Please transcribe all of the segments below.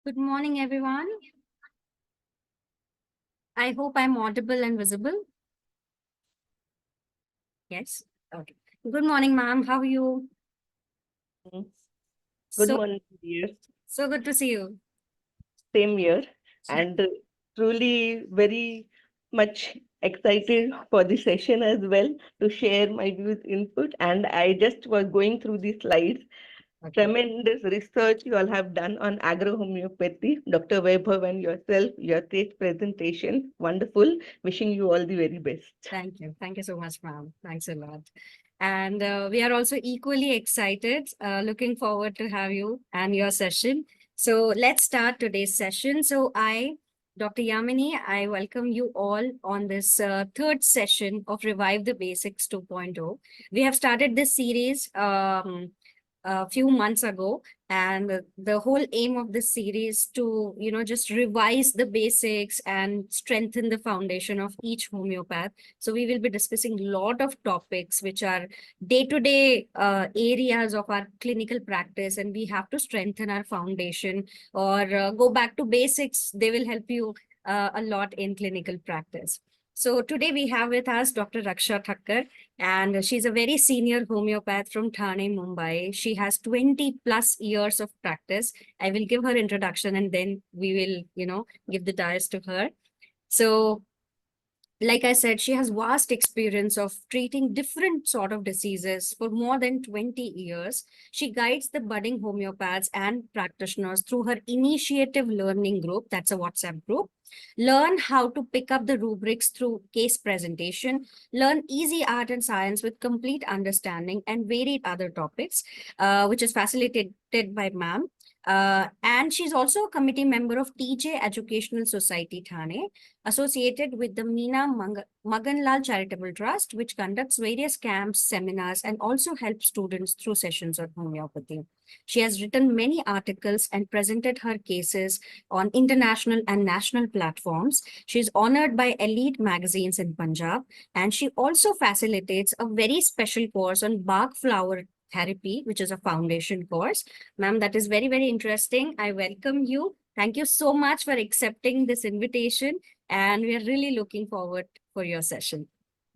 Good morning, everyone. I hope I'm audible and visible. Yes. Okay. Good morning, ma'am. How are you? Good So, morning, dear. so good to see you. Same year, and truly very much excited for the session as well to share my views, input. And I just was going through the slides. Okay. Tremendous research you all have done on agro-homeopathy. Dr. Vaibhav and yourself, your great presentation. Wonderful. Wishing you all the very best. Thank you. Thank you so much, ma'am. Thanks a lot. And we are also equally excited, looking forward to have you and your session. So let's start today's session. Dr. Yamini, I welcome you all on this third session of Revive the Basics 2.0. We have started this series a few months ago, and the whole aim of this series to just revise the basics and strengthen the foundation of each homeopath. So we will be discussing a lot of topics which are day-to-day areas of our clinical practice, and we have to strengthen our foundation or go back to basics. They will help you a lot in clinical practice. So today we have with us Dr. Raksha Thakker, and she's a very senior homeopath from Thane, Mumbai. She has 20 plus years of practice. I will give her introduction and then we will, give the dais to her. So like I said, she has vast experience of treating different sort of diseases for more than 20 years. She guides the budding homeopaths and practitioners through her initiative learning group. That's a WhatsApp group. Learn how to pick up the rubrics through case presentation. Learn easy art and science with complete understanding and varied other topics, which is facilitated by ma'am. And she's also a committee member of TJ Educational Society Thane, associated with the Meena Maganlal Charitable Trust, which conducts various camps, seminars, and also helps students through sessions on homeopathy. She has written many articles and presented her cases on international and national platforms. She is honored by elite magazines in Punjab, and she also facilitates a very special course on bark flower therapy, which is a foundation course. Ma'am, that is very, very interesting. I welcome you. Thank you so much for accepting this invitation, and we are really looking forward for your session.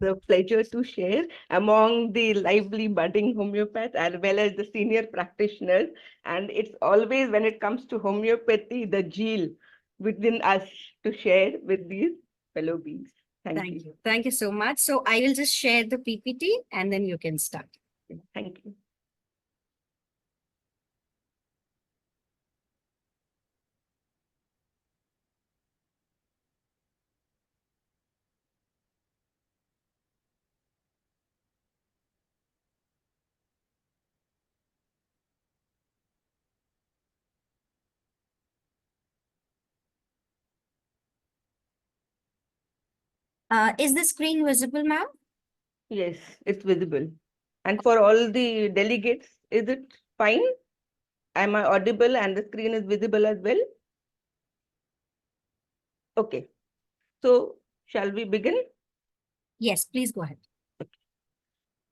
It's a pleasure to share among the lively budding homeopaths as well as the senior practitioners. And it's always when it comes to homeopathy, the zeal within us to share with these fellow beings. Thank you. Thank you so much. So I will just share the PPT and then you can start. Thank you. Is the screen visible, ma'am? Yes, it's visible. And for all the delegates, is it fine? Am I audible and the screen is visible as well? Okay. So shall we begin? Yes, please go ahead.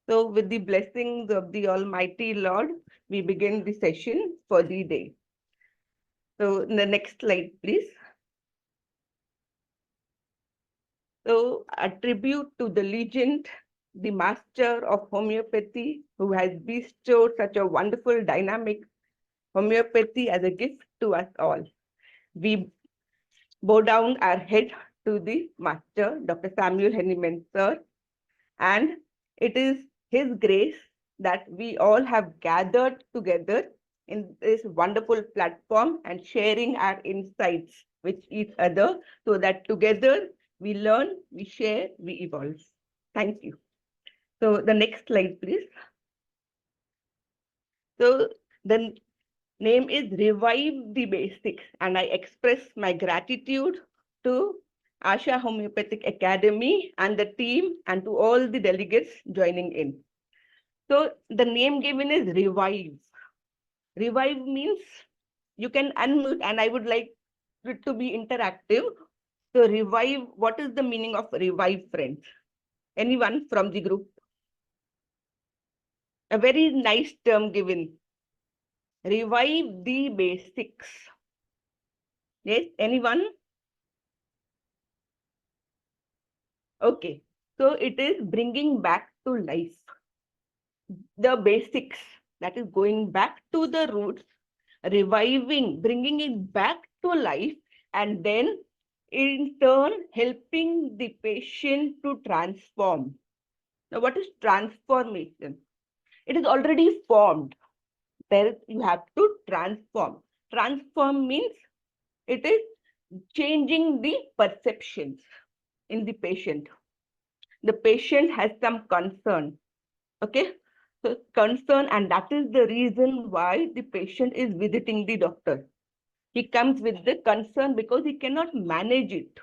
So with the blessings of the Almighty Lord, we begin the session for the day. So the next slide, please. So a tribute to the legend, the master of homeopathy, who has bestowed such a wonderful dynamic homeopathy as a gift to us all. We bow down our head to the master, Dr. Samuel Henneman, sir, and it is his grace that we all have gathered together in this wonderful platform and sharing our insights with each other so that together we learn, we share, we evolve. Thank you. So the next slide, please. So the name is Revive the Basics, and I express my gratitude to Asha Homeopathic Academy and the team and to all the delegates joining in. So the name given is Revive. Revive means you can unmute, and I would like it to be interactive. So revive, what is the meaning of revive, friends? Anyone from the group? A very nice term given. Revive the basics. Yes, anyone? Okay. So it is bringing back to life the basics, that is going back to the roots, reviving, bringing it back to life, and then in turn helping the patient to transform. Now, what is transformation? It is already formed. There you have to transform. Transform means it is changing the perceptions in the patient. The patient has some concern. Okay, so concern, and that is the reason why the patient is visiting the doctor. He comes with the concern because he cannot manage it.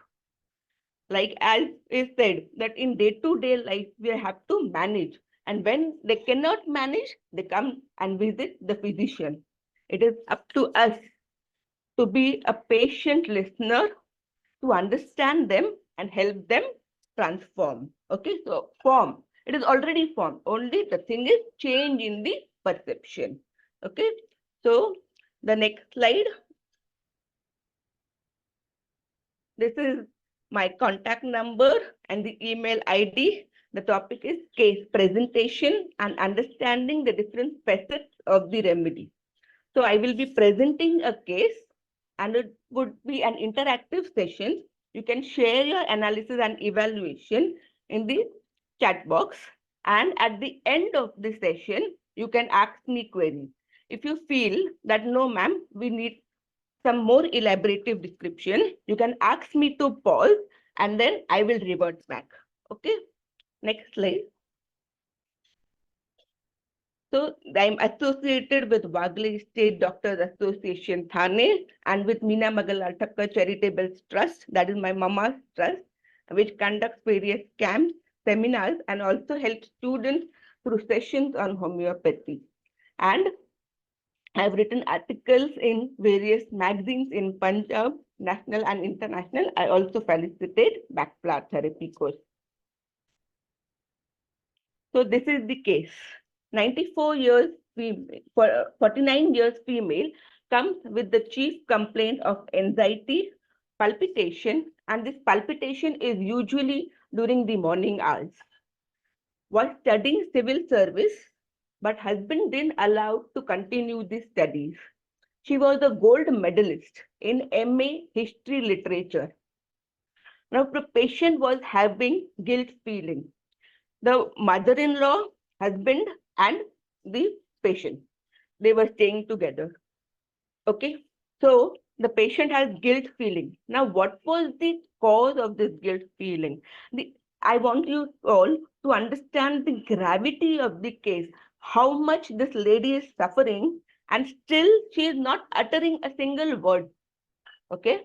Like as is said, that in day-to-day life we have to manage, and when they cannot manage, they come and visit the physician. It is up to us to be a patient listener, to understand them and help them transform. Okay, so form. It is already formed. Only the thing is change in the perception. Okay, so the next slide. This is my contact number and the email ID. The topic is case presentation and understanding the different facets of the remedy. So I will be presenting a case, and it would be an interactive session. You can share your analysis and evaluation in the chat box. And at the end of the session, you can ask me queries. If you feel that no, ma'am, we need some more elaborative description, you can ask me to pause and then I will revert back. Okay, next slide. So I'm associated with Waghli State Doctors Association, Thane, and with Meena Magalal Thakker Charitable Trust, that is my mama's trust, which conducts various camps, seminars, and also helps students through sessions on homeopathy. And I've written articles in various magazines in Punjab, national and international. I also facilitate backflower therapy course. So this is the case. 94 years female, 49 years female comes with the chief complaint of anxiety, palpitation, and this palpitation is usually during the morning hours. Was studying civil service, but husband didn't allow to continue the studies. She was a gold medalist in MA History Literature. Now the patient was having guilt feeling. The mother-in-law, husband, and the patient, they were staying together. Okay, so the patient has guilt feeling. Now, what was the cause of this guilt feeling? I want you all to understand the gravity of the case, how much this lady is suffering, and still she is not uttering a single word. Okay,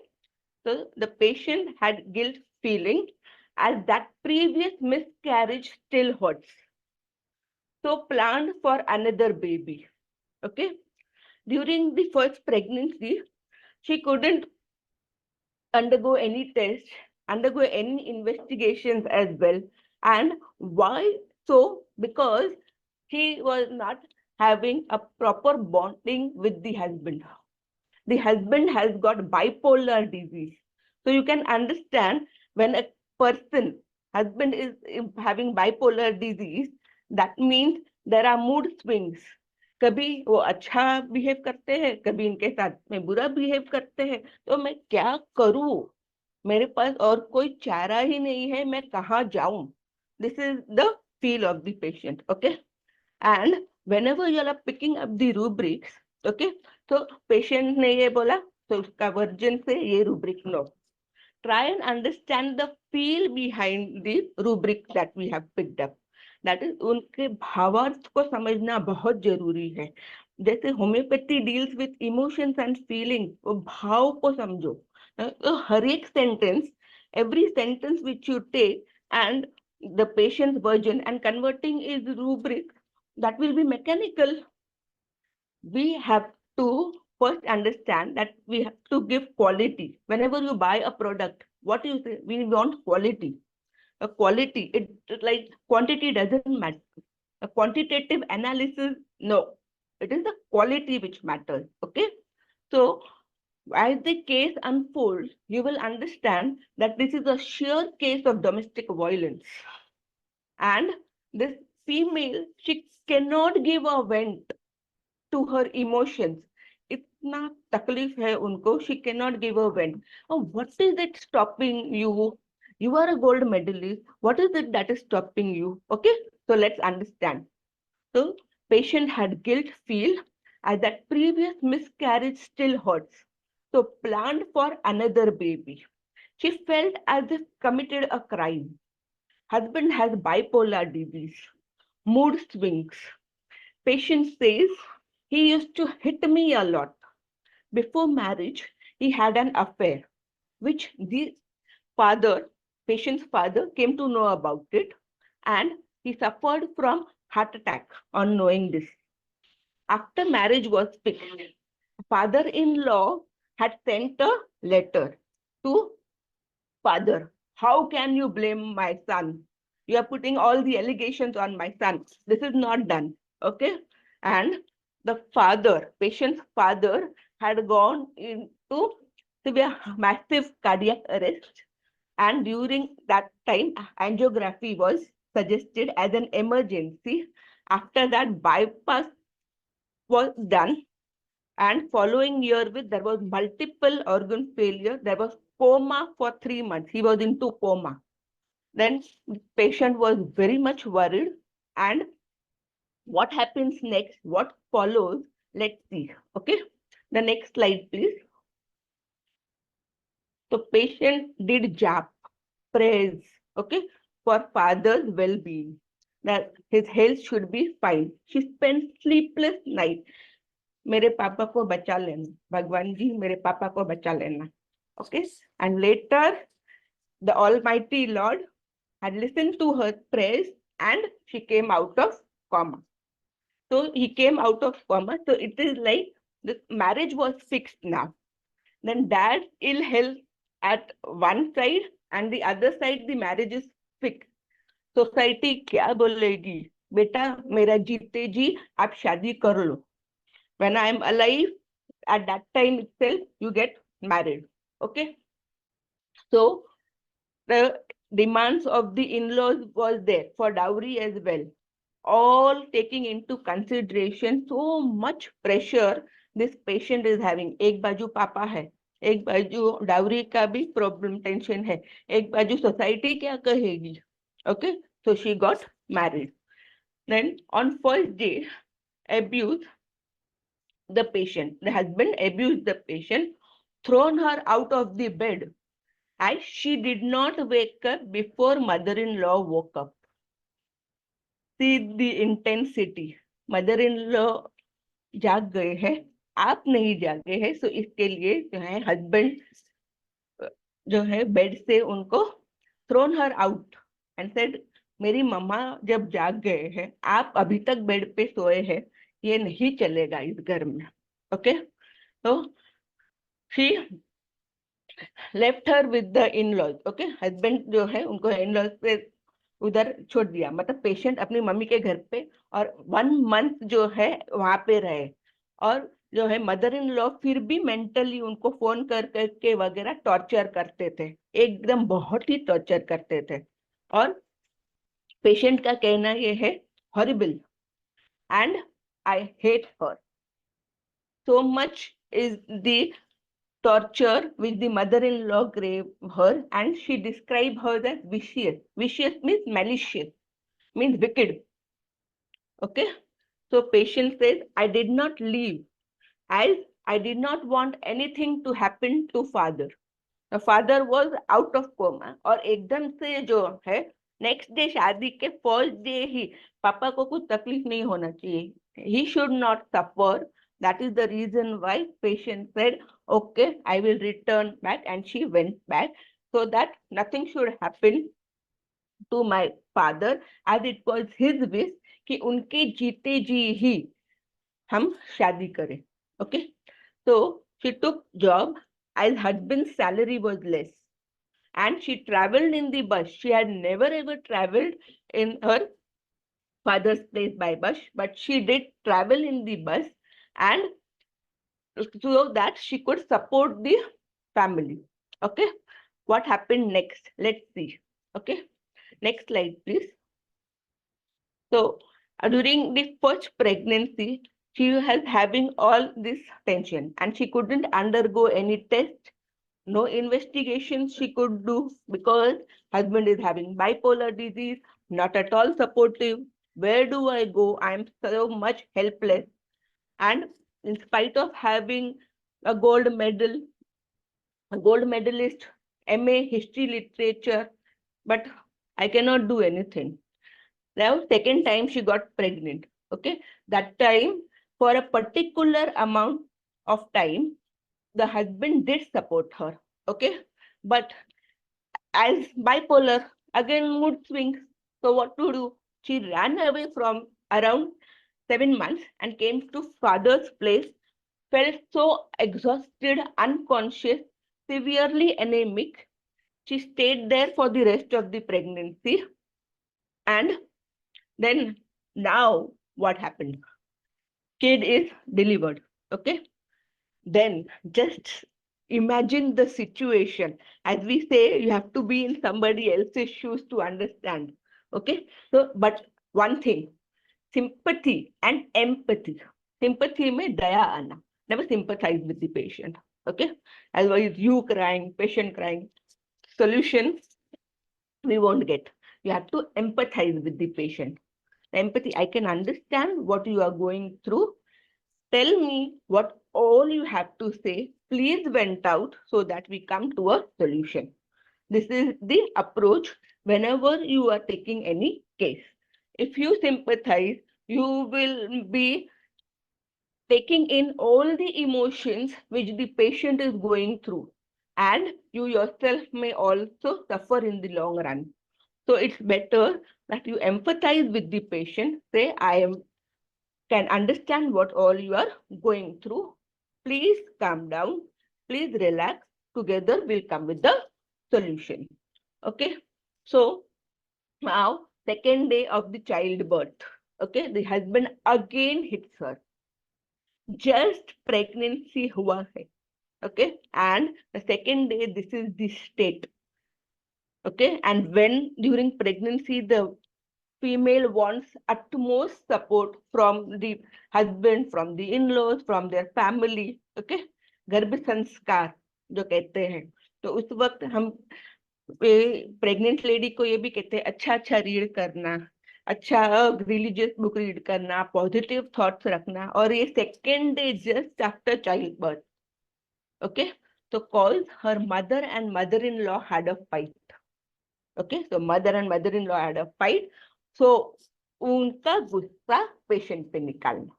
so the patient had guilt feeling, as that previous miscarriage still hurts. So planned for another baby. Okay. During the first pregnancy, she couldn't undergo any tests, undergo any investigations as well. And why so? Because she was not having a proper bonding with the husband. The husband has got bipolar disease. So you can understand when a person, husband is having bipolar disease, that means there are mood swings. कभी वो अच्छा behave करते हैं, कभी इनके साथ में बुरा बिहेव करते हैं. तो मैं क्या करूं? मेरे पास और कोई चारा ही नहीं है, मैं कहाँ जाऊं? This is the feel of the patient. Okay. And whenever you are picking up the rubrics, okay, so patient ने ये बोला, तो उसका वर्जन से ये rubric low. Try and understand the feel behind the rubric that we have picked up. That is उनके भावार्थ को समझना बहुत जरूरी है. जैसे homeopathy deals with emotions and feeling, वो भाव को समझो. तो हर एक sentence, every sentence which you take and the patient's version and converting is rubric, that will be mechanical. We have to first understand that we have to give quality. Whenever you buy a product, what do you say? We want quality. A quality, like quantity doesn't matter. A quantitative analysis, no. It is the quality which matters. Okay. So as the case unfolds, you will understand that this is a sheer case of domestic violence. And this female, she cannot give a vent to her emotions. इतना तकलीफ है उनको, she cannot give a vent. Oh, what is it stopping you? You are a gold medalist. What is it that is stopping you? Okay, so let's understand. So patient had guilt feel as that previous miscarriage still hurts. So planned for another baby. She felt as if committed a crime. Husband has bipolar disease, mood swings. Patient says he used to hit me a lot. Before marriage, he had an affair, which the father, patient's father, came to know about it, and he suffered from heart attack on knowing this. After marriage was fixed, father-in-law had sent a letter to father. How can you blame my son? You are putting all the allegations on my son. This is not done. Okay. And the father, patient's father, had gone into severe massive cardiac arrest. And during that time, angiography was suggested as an emergency. After that, bypass was done. And following year with, there was multiple organ failure. There was coma for 3 months. He was into coma. Then the patient was very much worried. And what happens next? What follows? Let's see. Okay. The next slide, please. So patient did jap, prayers, okay, for father's well-being. That his health should be fine. She spent sleepless night. मेरे पापा को बचा लेना, भगवान जी मेरे पापा को बचा लेना. Okay. And later, the Almighty Lord had listened to her prayers and she came out of coma. So he came out of coma. So it is like the marriage was fixed now. Then dad's ill health at one side and the other side the marriage is fixed. Society क्या बोलेगी? बेटा मेरा जीते जी आप शादी कर लो. When I am alive, at that time itself, you get married. Okay. So the demands of the in-laws was there for dowry as well. All taking into consideration so much pressure this patient is having. एक बाजू पापा है, एक बाजू dowry का भी problem tension है, एक बाजू सोसाइटी क्या कहेगी. Okay, so she got married. Then on first day, abuse the patient. The husband abused the patient, thrown her out of the bed, as she did not wake up before mother-in-law woke up. See the intensity. Mother-in-law जाग गए हैं, आप नहीं जागे हैं, सो इसके लिए जो है हस्बैंड जो है बेड से उनको thrown her out and said, मेरी मम्मा जब जाग गए हैं, आप अभी तक बेड पे सोए हैं, ये नहीं चलेगा इस घर में. ओके, तो she left her with the in laws. Okay, husband जो है उनको इन लॉज पे उधर छोड़ दिया, मतलब पेशेंट अपनी मम्मी के घर पे, और 1 मंथ जो है वहां पे रहे. और जो है मदर इन लॉ फिर भी मेंटली उनको फोन कर करके वगैरह टॉर्चर करते थे, एकदम बहुत ही टॉर्चर करते थे. और पेशेंट का कहना ये है, horrible and I hate her so much is the torture which the mother-in-law gave her, and she described her as vicious. Vicious means malicious, means wicked. Okay, so patient says, I did not leave as I did not want anything to happen to father. The father was out of coma, और एकदम से जो है next day, शादी के first day ही पापा को कुछ तकलीफ नहीं होना चाहिए. He should not suffer. That is the reason why patient said, okay, I will return back, and she went back so that nothing should happen to my father, as it was his wish कि उनके जीते जी ही हम शादी करें. Okay, so she took job as husband's salary was less, and she traveled in the bus. She had never ever traveled in her father's place by bus, but she did travel in the bus, and so that she could support the family. Okay, what happened next? Let's see. Okay, next slide, please. So during the first pregnancy, she was having all this tension, and she couldn't undergo any test, no investigation she could do, because husband is having bipolar disease, not at all supportive. Where do I go? I am so much helpless. And in spite of having a gold medalist, MA history literature, but I cannot do anything. Now second time she got pregnant. Okay, that time for a particular amount of time the husband did support her. Okay, but as bipolar, again mood swings. So what to do? She ran away from around 7 months and came to father's place, felt so exhausted, unconscious, severely anemic. She stayed there for the rest of the pregnancy. And then now what happened? Kid is delivered. Okay, then just imagine the situation. As we say, you have to be in somebody else's shoes to understand. Okay, so but one thing, sympathy and empathy. Sympathy में दया आना. Never sympathize with the patient. Okay, otherwise you crying, patient crying, solution we won't get. You have to empathize with the patient. Empathy, I can understand what you are going through. Tell me what all you have to say. Please vent out so that we come to a solution. This is the approach whenever you are taking any case. If you sympathize, you will be taking in all the emotions which the patient is going through, and you yourself may also suffer in the long run. So it's better that you empathize with the patient. Say, can understand what all you are going through. Please calm down. Please relax. Together we'll come with the solution. Okay. So now, second day of the childbirth. Okay. The husband again hits her. Just pregnancy hua hai. Okay. And the second day, this is the state. Okay. And when during pregnancy, the female wants utmost support from the husband, from the in-laws, from their family. Okay, गर्भ संस्कार जो कहते हैं, तो उस वक्त हम pregnant lady को ये भी कहते हैं अच्छा अच्छा रीड करना, अच्छा रिलीजियस बुक रीड करना, पॉजिटिव थॉट्स रखना. और ये second day just after child birth. Okay, तो calls her mother and mother in law had a fight. Okay, so mother and mother-in-law had a fight. So उनका गुस्सा patient पे निकालना.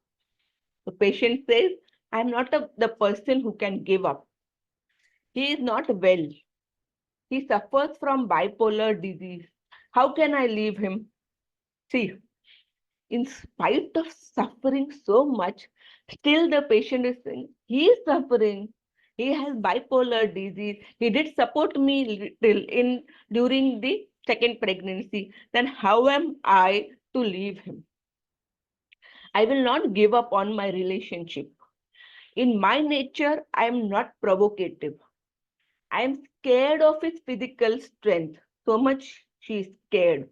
So patient says, I am not the person who can give up. He is not well. He suffers from bipolar disease. How can I leave him? See, in spite of suffering so much, still the patient is saying, he is suffering. He has bipolar disease. He did support me till in during the second pregnancy. Then how am I to leave him? I will not give up on my relationship. In my nature, I am not provocative. I am scared of his physical strength. So much she is scared.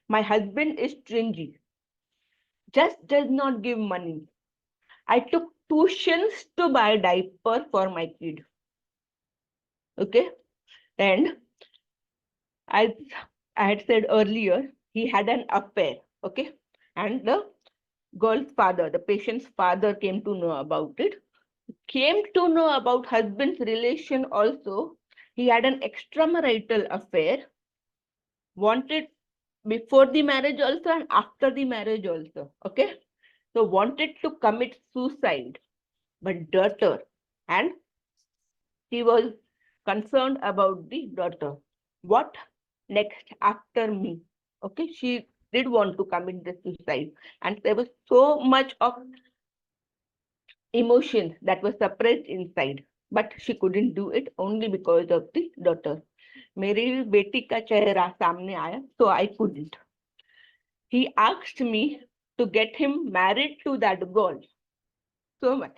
My husband is stingy, just does not give money. I took tuitions to buy diaper for my kid. Okay. And as I had said earlier, he had an affair. Okay. And the girl's father, the patient's father, came to know about it. Came to know about husband's relation also. He had an extramarital affair, wanted before the marriage also and after the marriage also. Okay. So wanted to commit suicide, but daughter, and he was concerned about the daughter. What next after me? Okay, she did want to commit the suicide, and there was so much of emotion that was suppressed inside, but she couldn't do it only because of the daughter. मेरी बेटी का चेहरा सामने आया, so I couldn't. He asked me to get him married to that girl. So much.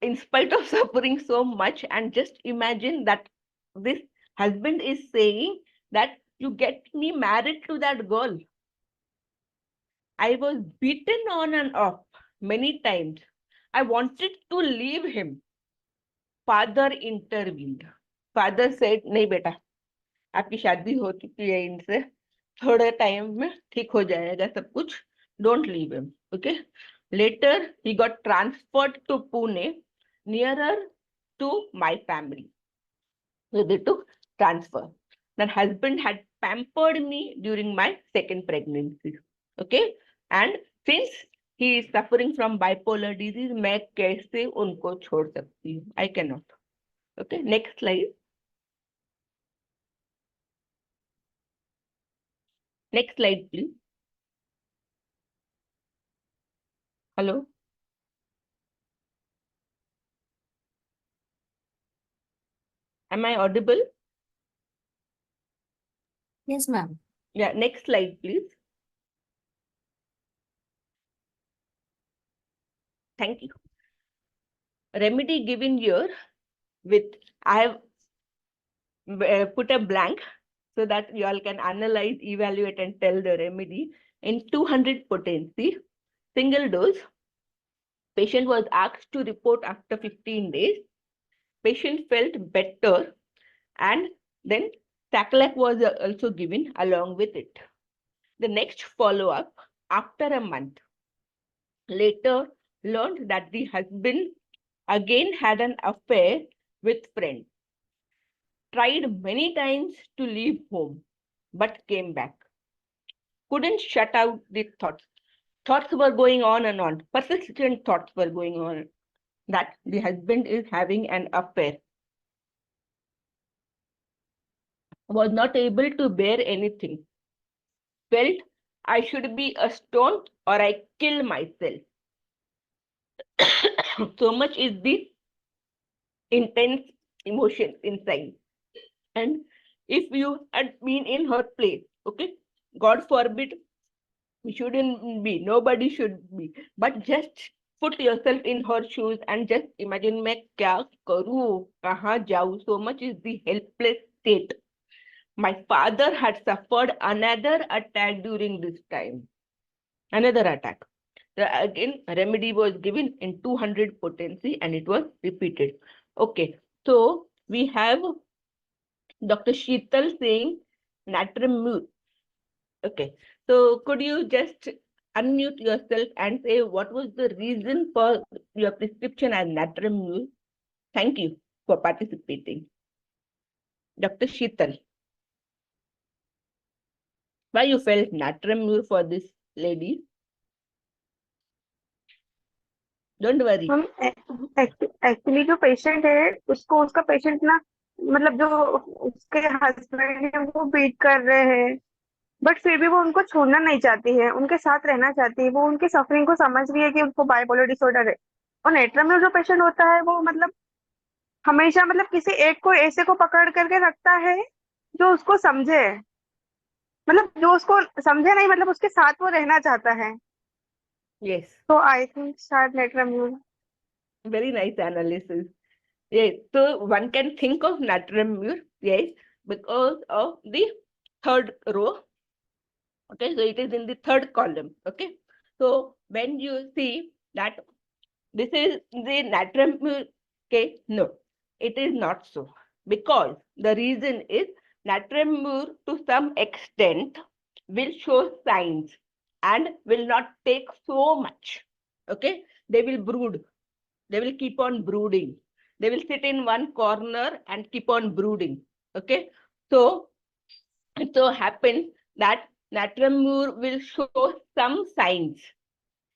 In spite of suffering so much, and just imagine that this husband is saying that you get me married to that girl. I was beaten on and off many times. I wanted to leave him. Father intervened. Father said, नहीं बेटा, आपकी शादी हो चुकी है इनसे, थोड़े time में ठीक हो जाएगा सब कुछ. Don't leave him. Okay. Later, he got transferred to Pune, nearer to my family. So they took transfer. That husband had pampered me during my second pregnancy. Okay. And since he is suffering from bipolar disease, मैं कैसे उनको छोड़ सकती हूँ? I cannot. Okay. Next slide. Next slide, please. Hello. Am I audible? Yes, ma'am. Yeah. Next slide, please. Thank you. Remedy given here with, I have put a blank so that you all can analyze, evaluate, and tell the remedy. In 200 potency, single dose, patient was asked to report after 15 days. Patient felt better, and then Saclac was also given along with it. The next follow-up after a month, later learned that the husband again had an affair with friend. Tried many times to leave home, but came back. Couldn't shut out the thoughts. Thoughts were going on and on. Persistent thoughts were going on that the husband is having an affair. Was not able to bear anything. Felt I should be a stone or I kill myself. So much is the intense emotion inside. And if you had been in her place, okay, God forbid, we shouldn't be, nobody should be, but just put yourself in her shoes and just imagine मैं क्या करूँ, कहाँ जाऊँ. So much is the helpless state. My father had suffered another attack during this time. Another attack. Again, remedy was given in 200 potency and it was repeated. Okay, so we have Dr. Sheetal saying natrum. Okay, so could you just unmute yourself and say what was the reason for your prescription as natrum? Thank you for participating. Dr. Sheetal, why you felt natrum for this lady? Don't worry. हम actually जो patient है उसको उसका patient ना मतलब जो उसके husband है वो बीट कर रहे हैं, बट फिर भी वो उनको छोड़ना नहीं चाहती है, उनके साथ रहना चाहती है, वो उनकी सफरिंग को समझ रही है कि उनको बाइपोलर डिसऑर्डर है। और नेटवर्क में जो पेशेंट होता है वो मतलब हमेशा मतलब किसी एक को ऐसे को पकड़ करके रखता है जो उसको समझे, मतलब जो उसको समझे नहीं, मतलब उसके साथ वो रहना चाहता है। Yes, तो आई थिंक शायद network. very nice analysis. Yes, so one can think of natremure, yes, because of the third row. Okay, so it is in the third column. Okay, so when you see that this is the natremure, okay, no, it is not so, because the reason is natremure to some extent will show signs and will not take so much. Okay, they will brood, they will keep on brooding, they will sit in one corner and keep on brooding. Okay, so it so happens that Natramur will show some signs.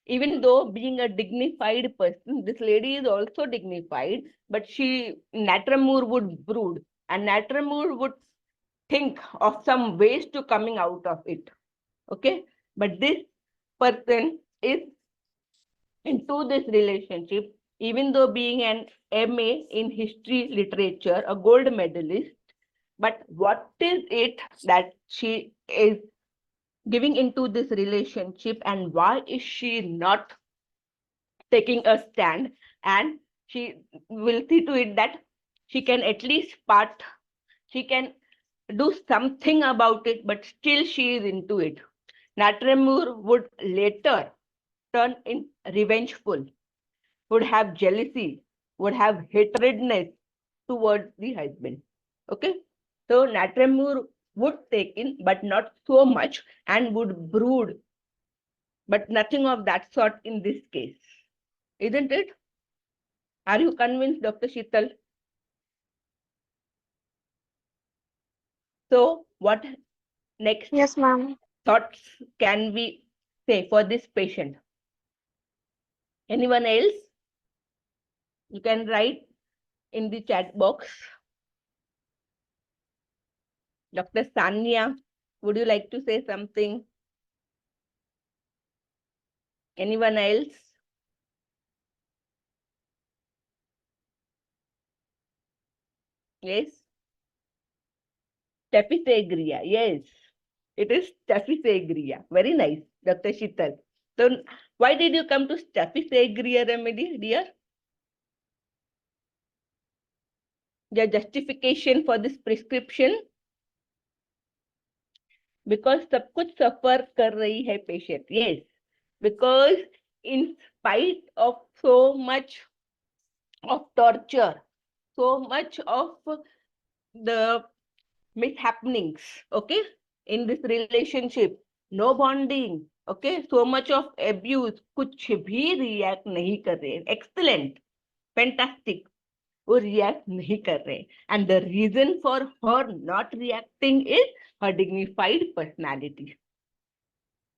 Even though being a dignified person, this lady is also dignified, but Natramur would brood, and Natramur would think of some ways to coming out of it. Okay, but this person is into this relationship, even though being an MA in history literature, a gold medalist. But what is it that she is giving into this relationship, and why is she not taking a stand? And she will see to it that she can at least part, she can do something about it, but still she is into it. Natremur would later turn in revengeful, would have jealousy, would have hatredness towards the husband. Okay, so Natremur would take in, but not so much, and would brood, but nothing of that sort in this case. Isn't it? Are you convinced, Dr. Sheetal? So, what next yes ma'am. thoughts can we say for this patient? Anyone else? You can write in the chat box. Dr. Sanya, would you like to say something? Anyone else? Yes. Taphysagria. Yes. It is Taphysagria. Very nice, Dr. Sheetal. So, why did you come to Taphysagria remedy, dear? The justification for this prescription? Because सब कुछ suffer कर रही है patient. Yes. Because in spite of so much of torture, so much of the mishappenings, okay, in this relationship, no bonding, okay, so much of abuse, कुछ भी react नहीं कर रहे, excellent, fantastic, वो react नहीं कर रहे, and the reason for her not reacting is her dignified personality.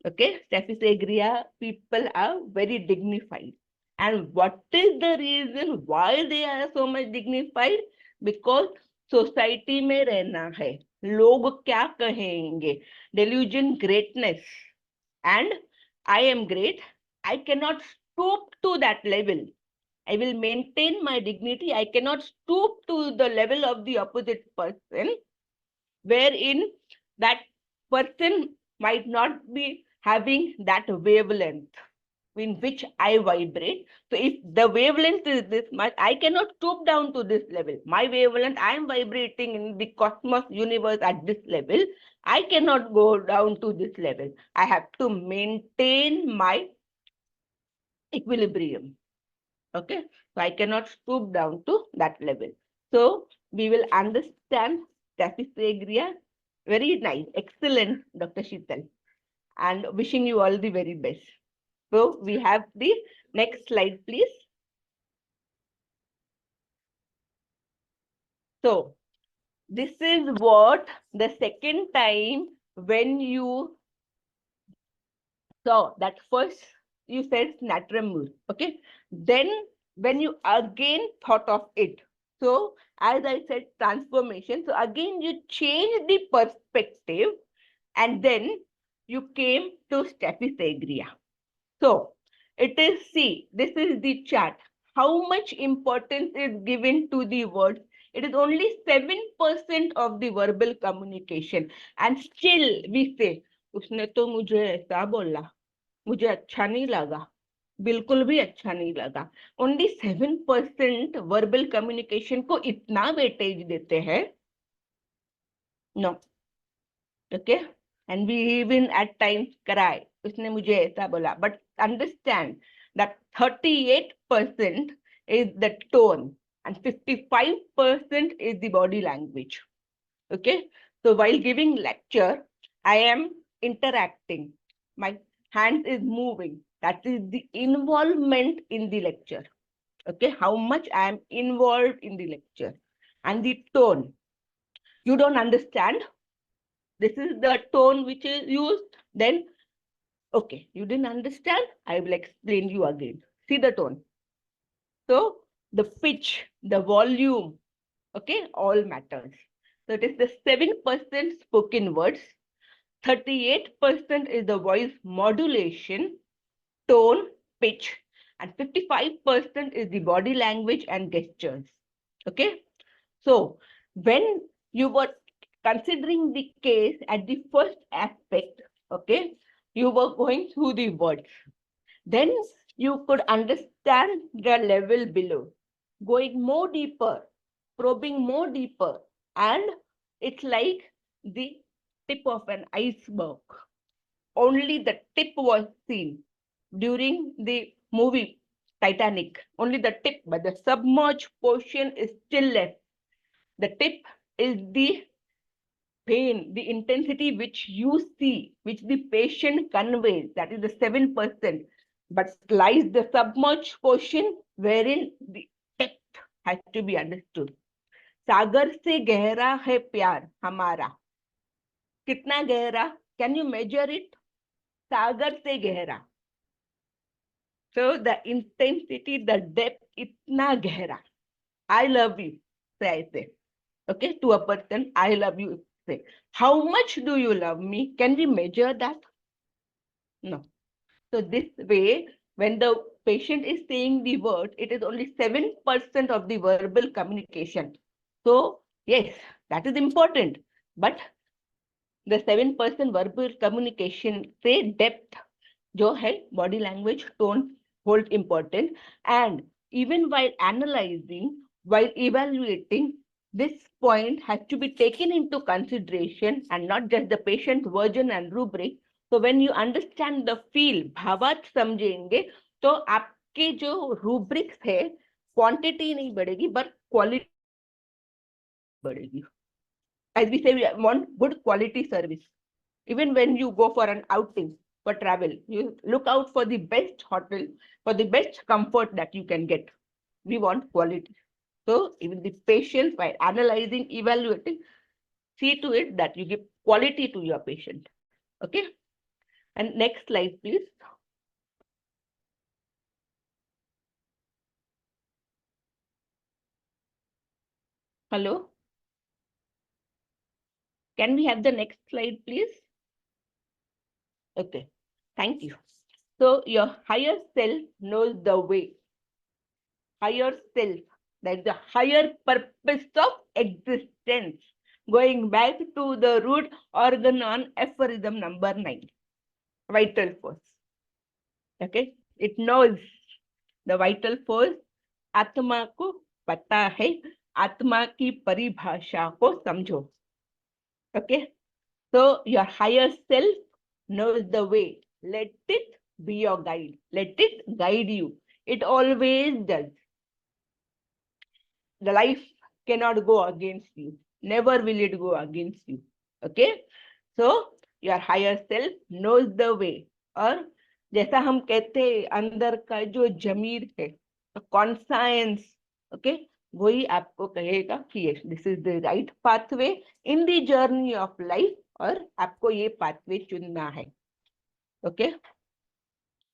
Okay, Staphysagrия people are very dignified. And what is the reason why they are so much dignified? Because society में रहना है, लोग क्या कहेंगे, delusion greatness, and I am great, I cannot stoop to that level, I will maintain my dignity, I cannot stoop to the level of the opposite person, wherein that person might not be having that wavelength in which I vibrate. So if the wavelength is this much, I cannot stoop down to this level. My wavelength, I am vibrating in the cosmos universe at this level. I cannot go down to this level. I have to maintain my equilibrium. Okay, so I cannot stoop down to that level. So we will understand Taphysagria. Very nice, excellent, Dr. Sheetal, and wishing you all the very best. So we have the next slide, please. So this is what the second time when you saw that first you said Natramur, okay? Then when you again thought of it, So as I said, transformation. So again, you change the perspective and then you came to Staphysaegria. So it is, see, this is the chart. How much importance is given to the words? It is only 7% of the verbal communication. And still we say, उसने तो मुझे ऐसा बोला, मुझे अच्छा नहीं लगा, बिल्कुल भी अच्छा नहीं लगा. Only 7% verbal communication को इतना वेटेज देते हैं. No. Okay. And we even at times cry. उसने मुझे ऐसा बोला. But understand that 38% is the tone and 55% is the body language. Okay. So while giving lecture, I am interacting. My hand is moving. That is the involvement in the lecture. Okay. How much I am involved in the lecture. And the tone. You don't understand. This is the tone which is used. Then, okay, you didn't understand. I will explain you again. See the tone. So the pitch, the volume, okay, all matters. So it is the 7% spoken words, 38% is the voice modulation, tone, pitch, and 55% is the body language and gestures. Okay. So when you were considering the case at the first aspect, okay, you were going through the words. Then you could understand the level below, going more deeper, probing more deeper, and it's like the tip of an iceberg. Only the tip was seen during the movie Titanic, only the tip, but the submerged portion is still left. The tip is the pain, the intensity which you see, which the patient conveys, that is the 7%. But lies the submerged portion wherein the depth has to be understood. सागर से गहरा है प्यार हमारा. कितना गहरा? Can you measure it? सागर से गहरा. So the intensity, the depth, itna gehra. I love you, say I say. Okay, to a person, I love you, say. How much do you love me? Can we measure that? No. So this way, when the patient is saying the word, it is only 7% of the verbal communication. So yes, that is important. But the 7% verbal communication say depth, जो है body language, tone hold important. And even while analyzing, while evaluating, this point has to be taken into consideration and not just the patient version and rubric. So when you understand the feel, भावार्थ समझेंगे, तो आपके जो rubrics है, quantity नहीं बढ़ेगी, but quality बढ़ेगी. As we say, we want good quality service. Even when you go for an outing, for travel, you look out for the best hotel, for the best comfort that you can get. We want quality. So even the patients, by analyzing, evaluating, see to it that you give quality to your patient. Okay. And next slide, please. Hello. Can we have the next slide, please? Okay. Thank you. So your higher self knows the way. Higher self, that's the higher purpose of existence. Going back to the root organ on aphorism number 9, vital force. Okay, it knows the vital force. आत्मा को पता है, आत्मा की परिभाषा को समझो. Okay, so your higher self knows the way. Let it be your guide. Let it guide you. It always does. The life cannot go against you. Never will it go against you. Okay. So your higher self knows the way. और जैसा हम कहते हैं अंदर का जो जमीर है, कॉन्सायंस, okay, वही आपको कहेगा कि yes, this is the right pathway in the journey of life, और आपको ये पाथवे चुनना है. ओके.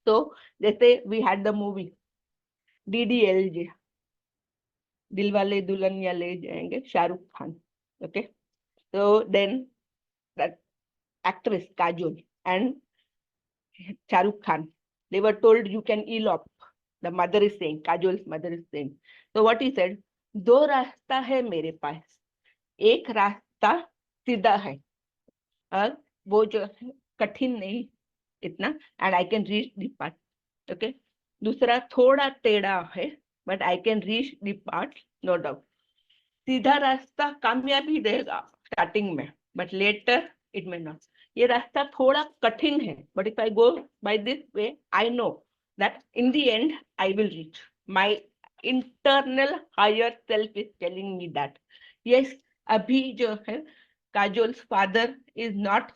तो जैसे we had the movie DDLJ. Dilwale Dulhania Le Jayenge, Shahrukh Khan. Okay, so then that actress Kajol and Shahrukh Khan, they were told you can elope. The mother is saying, Kajol's mother is saying. So what he said, दो रास्ता है मेरे पास, एक रास्ता सीधा है और वो जो है कठिन नहीं इतना, and I can reach the path. Okay, दूसरा थोड़ा टेढ़ा है, but I can reach the path, no doubt. सीधा रास्ता कामयाबी देगा स्टार्टिंग में, but later it may not. ये रास्ता थोड़ा कठिन है, but if I go by this way I know that in the end I will reach. My internal higher self is telling me that yes, अभी जो है Kajol's father is not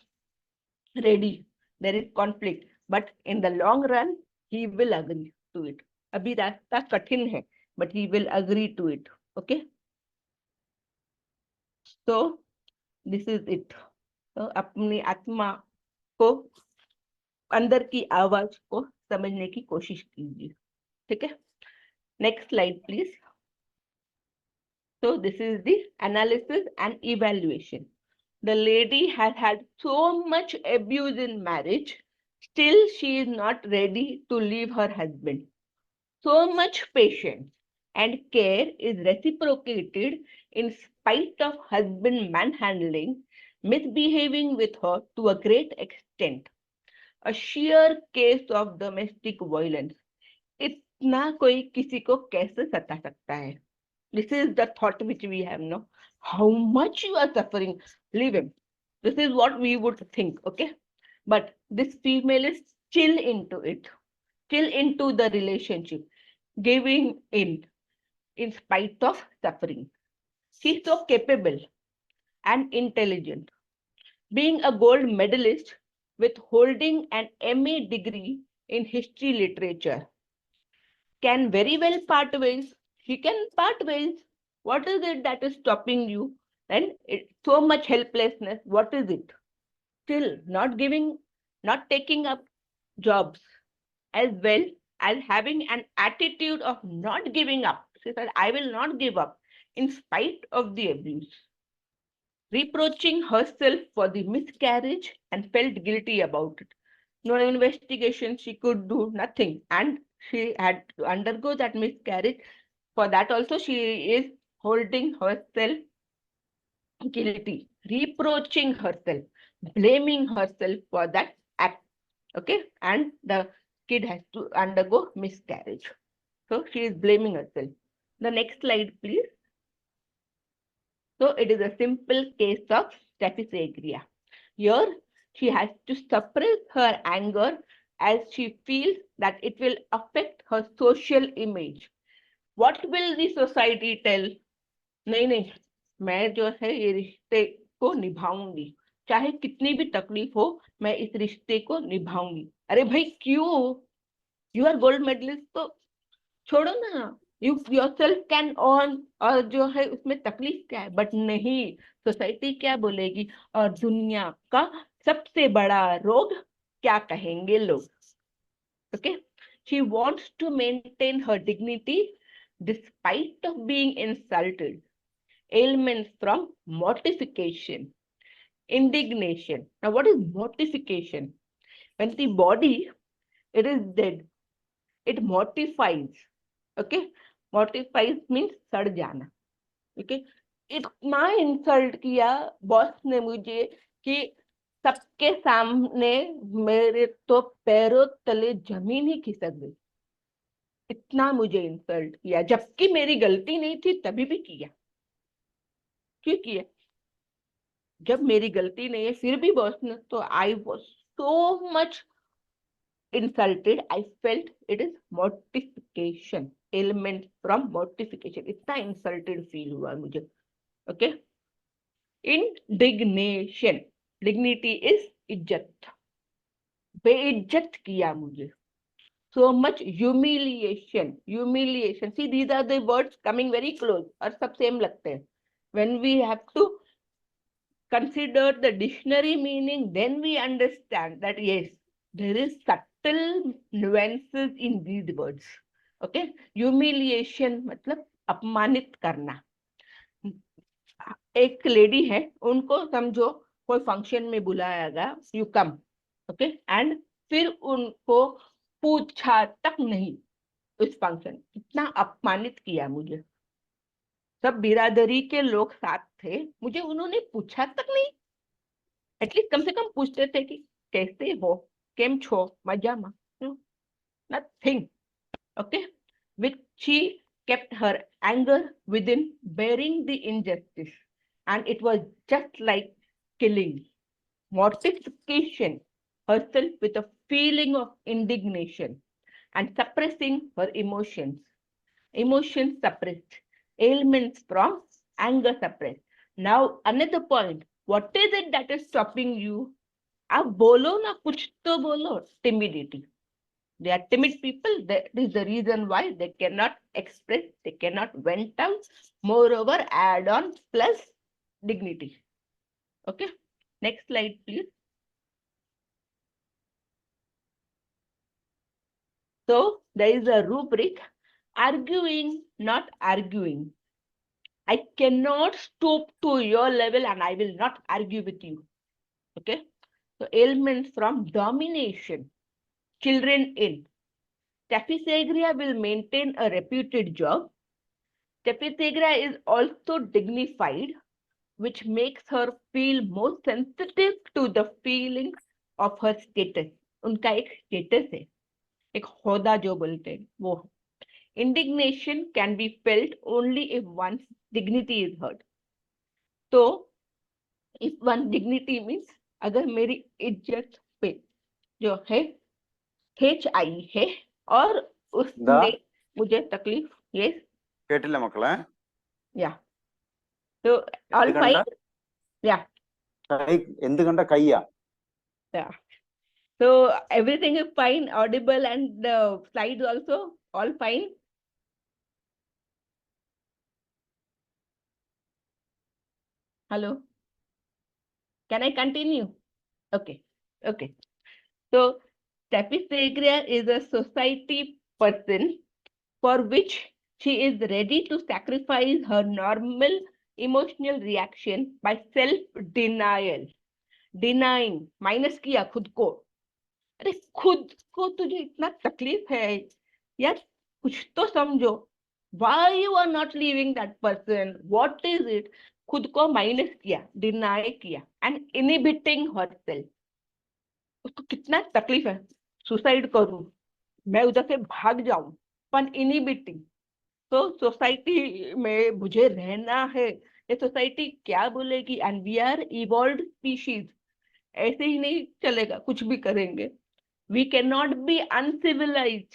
ready, there is conflict, but in the long run he will agree to it. अभी रास्ता कठिन है, but he will agree to it. Okay, so this is it. तो अपनी आत्मा को, अंदर की आवाज को समझने की कोशिश कीजिए. ठीक है, next slide please. So this is the analysis and evaluation. The lady has had so much abuse in marriage, still she is not ready to leave her husband. So much patience and care is reciprocated in spite of husband manhandling, misbehaving with her to a great extent. A sheer case of domestic violence. इतना कोई किसी को कैसे सता सकता है? This is the thought which we have now. How much you are suffering, leave him. This is what we would think, okay? But this female is still into it, still into the relationship, giving in spite of suffering. She's so capable and intelligent. Being a gold medalist with holding an MA degree in history literature, can very well part ways. She can part ways. What is it that is stopping you? And so much helplessness. What is it? Still not giving, not taking up jobs, as well as having an attitude of not giving up. She said, I will not give up in spite of the abuse. Reproaching herself for the miscarriage and felt guilty about it. No investigation she could do, nothing. And she had to undergo that miscarriage. For that also, she is holding herself guilty, reproaching herself, blaming herself for that act. Okay, and the kid has to undergo miscarriage. So she is blaming herself. The next slide, please. So it is a simple case of staphysagria. Here, she has to suppress her anger as she feels that it will affect her social image. What will the society tell? नहीं नहीं, मैं जो है ये रिश्ते को निभाऊंगी, चाहे कितनी भी तकलीफ हो, मैं इस रिश्ते को निभाऊंगी. अरे भाई क्यों? यू आर गोल्ड मेडलिस्ट, तो छोड़ो ना, यू योरसेल्फ कैन अर्न. और जो है उसमें तकलीफ क्या है? बट नहीं, सोसाइटी क्या बोलेगी, और दुनिया का सबसे बड़ा रोग क्या कहेंगे लोग. Okay, she wants to maintain her dignity despite of being insulted. Ailments from mortification, indignation. Now, what is mortification? When the body, it is dead, it mortifies. Okay, mortifies means सड़ जाना. Okay, इतना insult किया boss ने मुझे कि सबके सामने मेरे तो पैरों तले जमीन ही खिसक गई. इतना मुझे इंसल्ट किया, जबकि मेरी गलती नहीं थी, तभी भी किया. क्यों किया? जब मेरी गलती नहीं है फिर भी बॉस ने, तो I was so much insulted. I felt it is mortification, ailment from mortification. इतना insulted feel हुआ मुझे. Okay, indignation. Dignity is इज्जत. बेइज्जत किया मुझे. So much humiliation. Humiliation. See, these are the words coming very close और सब same लगते हैं. When we have to consider the dictionary meaning, then we understand that yes, there is subtle nuances in these words. Okay, humiliation मतलब अपमानित करना। एक lady है, उनको समझो कोई फंक्शन में बुलाया गया, यू कम, ओके, एंड फिर उनको पूछा तक नहीं, उस फंक्शन कितना अपमानित किया मुझे, सब बिरादरी के लोग साथ थे, मुझे उन्होंने पूछा तक नहीं। एटलीस्ट कम से कम पूछते थे कि कैसे हो, केम छो, मजा मा, nothing, okay, which she kept her anger within, bearing the injustice, and it was just like killing, mortification herself with a feeling of indignation and suppressing her emotions. Emotions suppressed, ailments from anger suppressed. Now, another point, what is it that is stopping you? आप बोलो ना, कुछ तो बोलो. Timidity. They are timid people. That is the reason why they cannot express, they cannot vent out. Moreover, add on plus dignity. Okay, next slide, please. So there is a rubric, arguing, not arguing. I cannot stoop to your level and I will not argue with you. Okay, so ailments from domination. Children in. Taphysagria will maintain a reputed job. Taphysagria is also dignified, which makes her feel more sensitive to the feelings of her status. उनका एक status है, एक होदा जो बोलते हैं वो. Indignation can be felt only if one's dignity is hurt. तो if one dignity means अगर मेरी इज्जत पे जो है ठेच आई है और उसने मुझे तकलीफ, yes, കേട്ടില്ല മക്കളെ. yeah, so all fine, yeah, എന്ത് കണ്ട കയ്യാ? yeah, so everything is fine, audible, and the slides also all fine. Hello, can I continue? Okay, okay. So Taphysagria is a society person for which she is ready to sacrifice her normal emotional reaction by self-denial. Denying, minus किया खुद को. अरे खुद को तुझे इतना तकलीफ है यार, कुछ तो समझो. Why you are not leaving that person? What is it? खुद को माइनस किया, डिनाई किया, and inhibiting herself. उसको कितना तकलीफ है, सुसाइड करूं, मैं उधर से भाग जाऊं, पर इनहिबिटिंग. तो सोसाइटी में मुझे रहना है, ये सोसाइटी क्या बोलेगी? And we are evolved species, ऐसे ही नहीं चलेगा, कुछ भी करेंगे. We can not be uncivilised,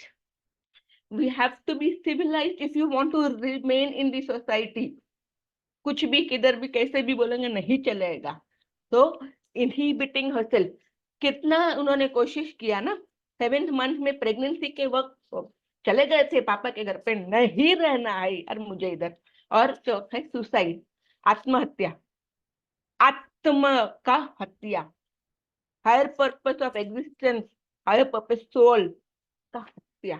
we have to be civilised if you want to remain in the society. कुछ भी किधर भी कैसे भी बोलेंगे नहीं चलेगा. तो इनहिबिटिंग हरसेल्फ, कितना उन्होंने कोशिश किया ना. 7th मंथ में प्रेगनेंसी के वक्त चले गए थे पापा के घर पे, नहीं रहना है और मुझे इधर. और चौथा है सुसाइड, आत्महत्या, आत्म का हत्या, higher purpose of existence, higher purpose soul का हत्या,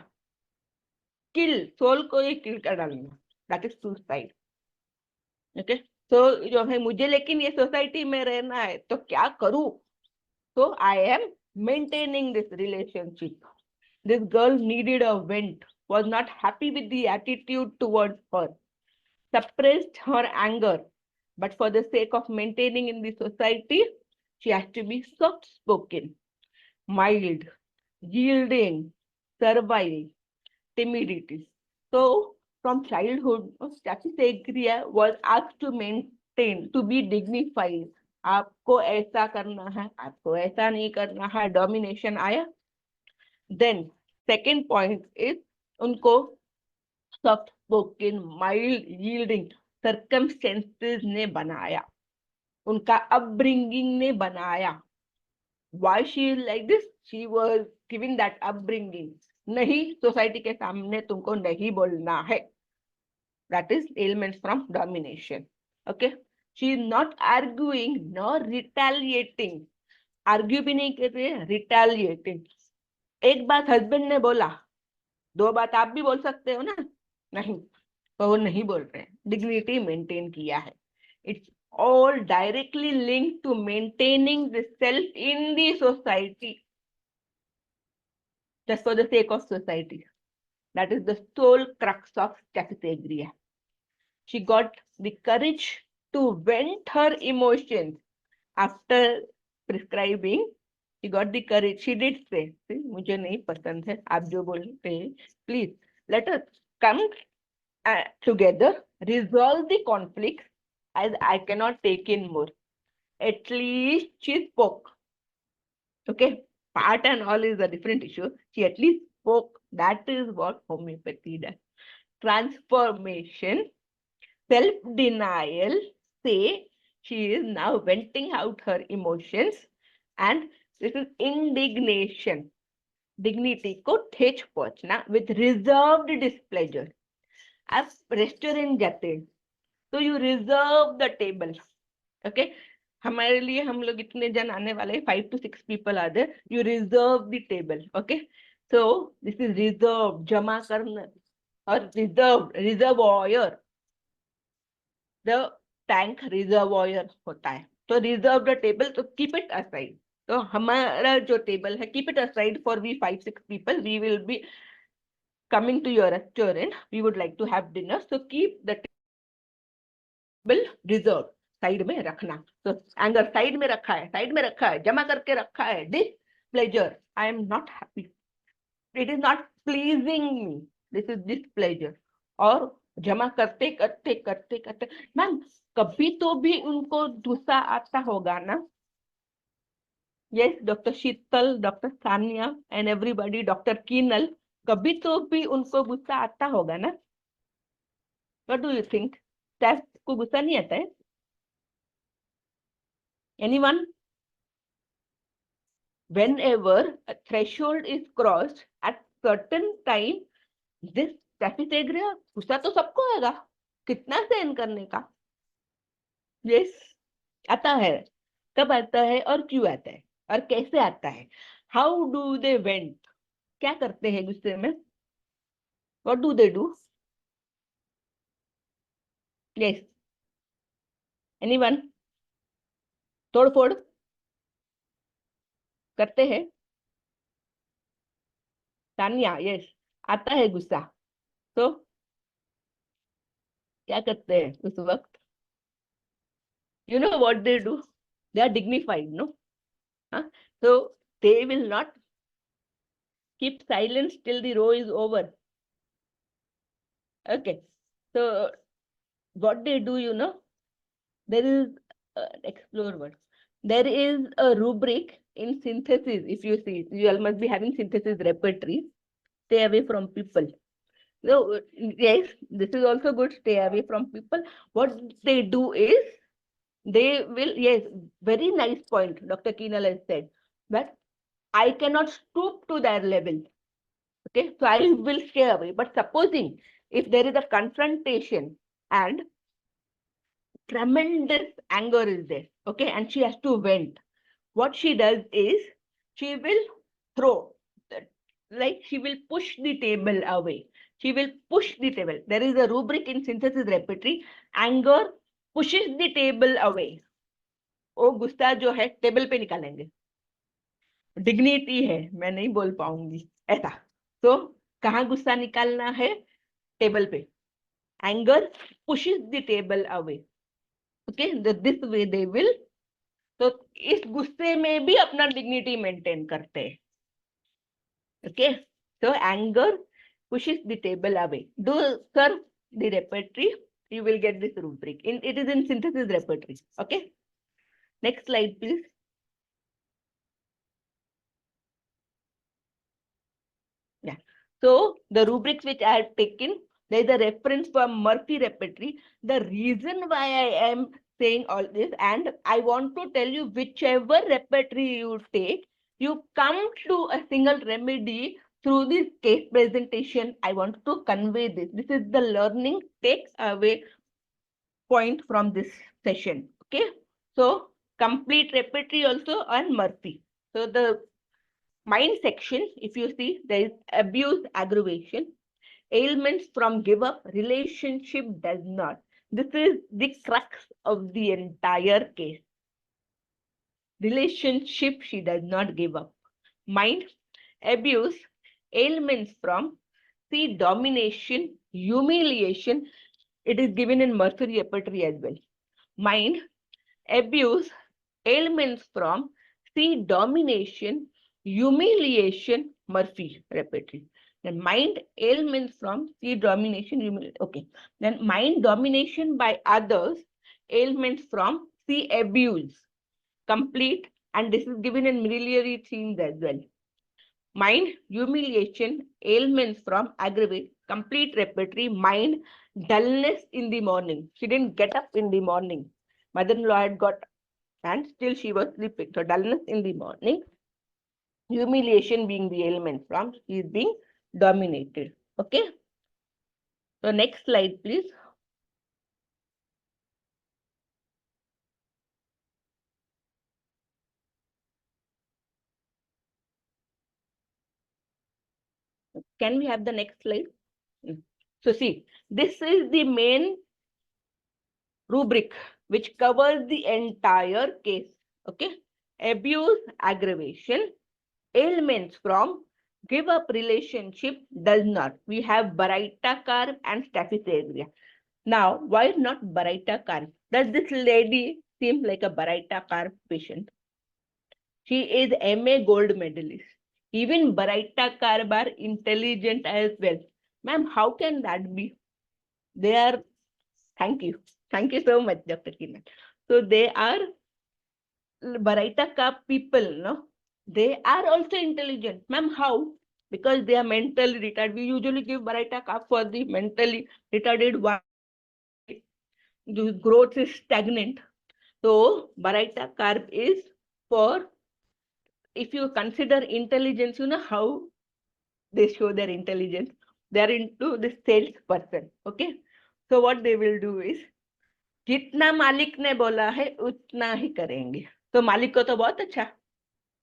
किल, सोल को ही किल कर डालना, दैट इज सुसाइड. ओके, तो जो है मुझे लेकिन ये सोसाइटी में रहना है, तो क्या करूं? So I am maintaining this relationship. This girl needed a vent, was not happy with the attitude towards her, suppressed her anger, but for the sake of maintaining in the society, she has to be soft-spoken, mild, yielding, servile, timidity. So from childhood, Taphysagria was asked to maintain, to be dignified. आपको ऐसा करना है, आपको ऐसा नहीं करना है, domination आया. देन सेकेंड पॉइंट इज उनको soft spoken, mild, yielding circumstances ने बनाया, उनका अपब्रिंगिंग ने बनाया. Why she is like this? She was given that upbringing. नहीं, सोसाइटी के सामने तुमको नहीं बोलना है. That is elements from domination. Okay, she is not arguing nor retaliating. Argue भी नहीं कर रही है, रिटेलिएटिंग. एक बात हस्बैंड ने बोला, 2 बात आप भी बोल सकते हो ना? नहीं. वो नहीं बोल रहे हैं, डिग्निटी मेंटेन किया है. It's all directly linked to maintaining the self in the society, just for the sake of society. That is the sole crux of Staphysagria. She got the courage to vent her emotions after prescribing. She got the courage. She did say, मुझे नहीं पसंद है आप जो बोलते हैं, please let us come together, resolve the conflict, as I cannot take in more. At least she spoke. Okay, part and all is a different issue. She at least spoke. That is what homeopathy does. Transformation, self-denial, say she is now venting out her emotions, and this is indignation. Dignity को ठेच पहुंचना with reserved displeasure. आप restaurant जाते हैं तो you reserve the table. Okay, हमारे लिए हम लोग इतने जन आने वाले हैं, 5 to 6 people are there, you reserve the table. Okay, so this is reserved, जमा करना, और reservoir, the tank reservoir होता है. तो reserve the table, तो keep it aside. तो हमारा जो टेबल है, keep it aside for we 5-6 people. We will be coming to your restaurant. We would like to have dinner, so keep the table reserved. Side में रखना. तो anger side में रखा है, जमा करके रखा है. Displeasure, I am not happy, it is not pleasing me, this is displeasure. और जमा करते करते मैम कभी तो भी उनको गुस्सा आता होगा ना. Yes, doctor Sheetal, doctor Sania and everybody, doctor कीनल, कभी तो भी उनको गुस्सा आता होगा ना. What do you think, staff को गुस्सा नहीं आता है? Anyone? Whenever a threshold is crossed at certain time, this Staphysagria, गुस्सा तो सबको आएगा, कितना सहन करने का. Yes, आता है. कब आता है और क्यों आता है और कैसे आता है? How do they vent? क्या करते हैं गुस्से में? What do they do? Yes. Anyone? तोड़ फोड़ करते हैं. तानिया, यस, आता है गुस्सा, तो क्या करते हैं उस वक्त? You know what they do? They are dignified, no? Huh? So they will not keep silence till the row is over. Okay, so what they do, you know, there is explore word. There is a rubric in synthesis. If you see, you all must be having synthesis repertory. Stay away from people. So yes, this is also good. Stay away from people. What they do is they will, yes, very nice point Dr. Keenal has said, that I cannot stoop to their level. Okay, so I will stay away. But supposing if there is a confrontation and tremendous anger is there, okay, and she has to vent, what she does is she will throw, like she will push the table away. She will push the table. There is a rubric in synthesis repertory. Anger pushes the table away. वो गुस्सा जो है table पे निकालेंगे. Dignity है, मैं नहीं बोल पाऊंगी ऐसा. तो कहाँ गुस्सा निकालना है? टेबल पे. Anger pushes the table away. Okay, this way they will. तो इस गुस्से में भी अपना डिग्निटी मेंटेन करते हैं. Okay, so anger pushes the table away. Do serve the repertory. You will get this rubric. It is in synthesis repertory. Okay. Next slide, please. Yeah. So the rubrics which I have taken, there is a reference for Murphy repertory. The reason why I am saying all this, and I want to tell you, whichever repertory you take, you come to a single remedy through this case presentation. I want to convey this. This is the learning take away point from this session. Okay. So complete repertory also on Murphy. So the mind section, if you see, there is abuse aggravation, ailments from give up, relationship does not. This is the crux of the entire case. Relationship, she does not give up. Mind, abuse, ailments from, see, domination, humiliation. It is given in Mercury repertory as well. Mind, abuse, ailments from, see, domination, humiliation, Murphy repertory. Then mind ailments from, see, domination, humiliation. Okay. Then mind domination by others, ailments from, see, abuse, complete. And this is given in miliary themes as well. Mind, humiliation, ailments from, aggravate, complete repertory. Mind, dullness in the morning. She didn't get up in the morning. Mother-in-law had got, and still she was sleeping. So dullness in the morning. Humiliation being the ailment from, she is being dominated. Okay. So next slide, please. Can we have the next slide? So see, this is the main rubric which covers the entire case. Okay. Abuse, aggravation, ailments from, give up relationship does not. We have Baraita and Staphysaria. Now, why not Baraita? Does this lady seem like a Baraita patient? She is MA gold medalist. Even Baraita are intelligent as well. Ma'am, how can that be? They are, thank you. Thank you so much, Dr. Kiran. So they are Baraita people, no? They are also intelligent. Ma'am, how? Because they are mentally retarded. We usually give Baraita for the mentally retarded one. The growth is stagnant. So Baraita carb is for, if you consider intelligence, you know how they show their intelligence. They are into the salesperson. Okay. So what they will do is, जितना मालिक ने बोला है उतना ही करेंगे. तो मालिक को तो बहुत अच्छा,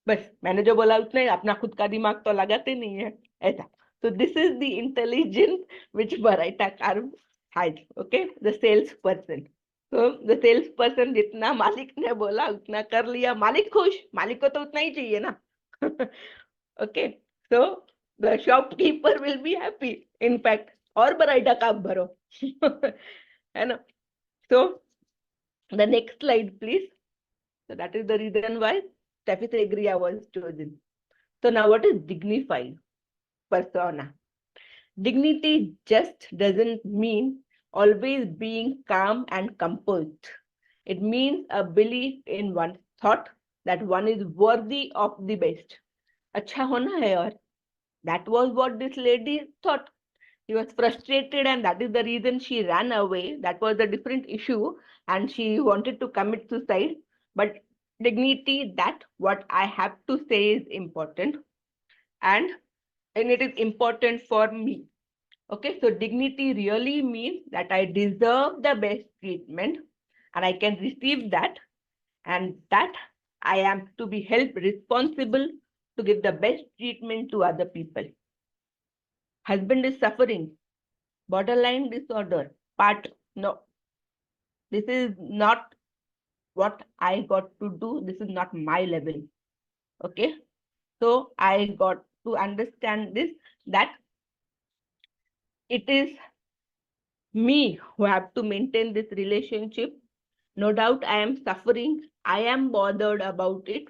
बस मैंने जो बोला उतना ही, अपना खुद का दिमाग तो लगाते नहीं है ऐसा. So this is the intelligence which Baraita carb has. Okay, the salesperson. So the salesperson जितना मालिक ने बोला उतना कर लिया, मालिक खुश, मालिक को तो उतना ही चाहिए ना. Okay, so the shopkeeper will be happy. In fact, और Baraita carb भरो. है ना. So the next slide, please. So that is the reason why Staphysaria was chosen. So now what is dignified persona? Dignity just doesn't mean always being calm and composed. It means a belief in one's thought that one is worthy of the best. Acha hona hai aur. That was what this lady thought. She was frustrated and that is the reason she ran away. That was a different issue and she wanted to commit suicide. But dignity, that what I have to say is important and it is important for me. Okay, so dignity really means that I deserve the best treatment and I can receive that, and that I am to be held responsible to give the best treatment to other people. Husband is suffering, borderline disorder, part, no. This is not what I got to do. This is not my level. Okay, so I got to understand this, that it is me who have to maintain this relationship. No doubt I am suffering. I am bothered about it.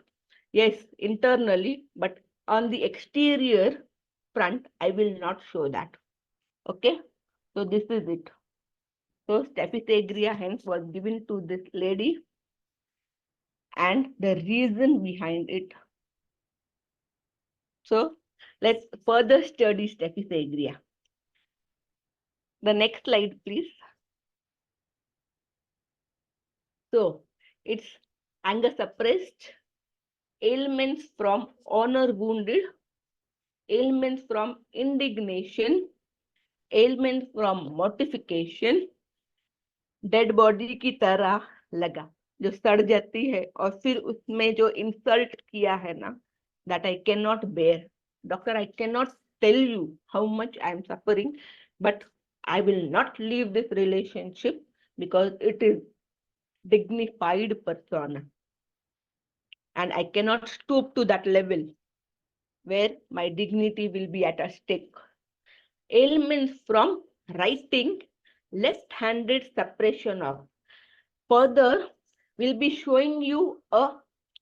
Yes, internally, but on the exterior front, I will not show that. Okay, so this is it. So Staphysaria hence was given to this lady and the reason behind it. So let's further study Staphysaria. The next slide, please. So it's anger suppressed, ailments from honor wounded, ailments from indignation, ailments from mortification, dead body की तरह लगा, जो सड़ जाती है और फिर उसमें जो इंसल्ट किया है ना, that I cannot bear. Doctor, I cannot tell you how much I am suffering. but I will not leave this relationship because it is dignified persona. And I cannot stoop to that level where my dignity will be at a stake. Ailments from writing, left-handed suppression of. Further, we'll be showing you a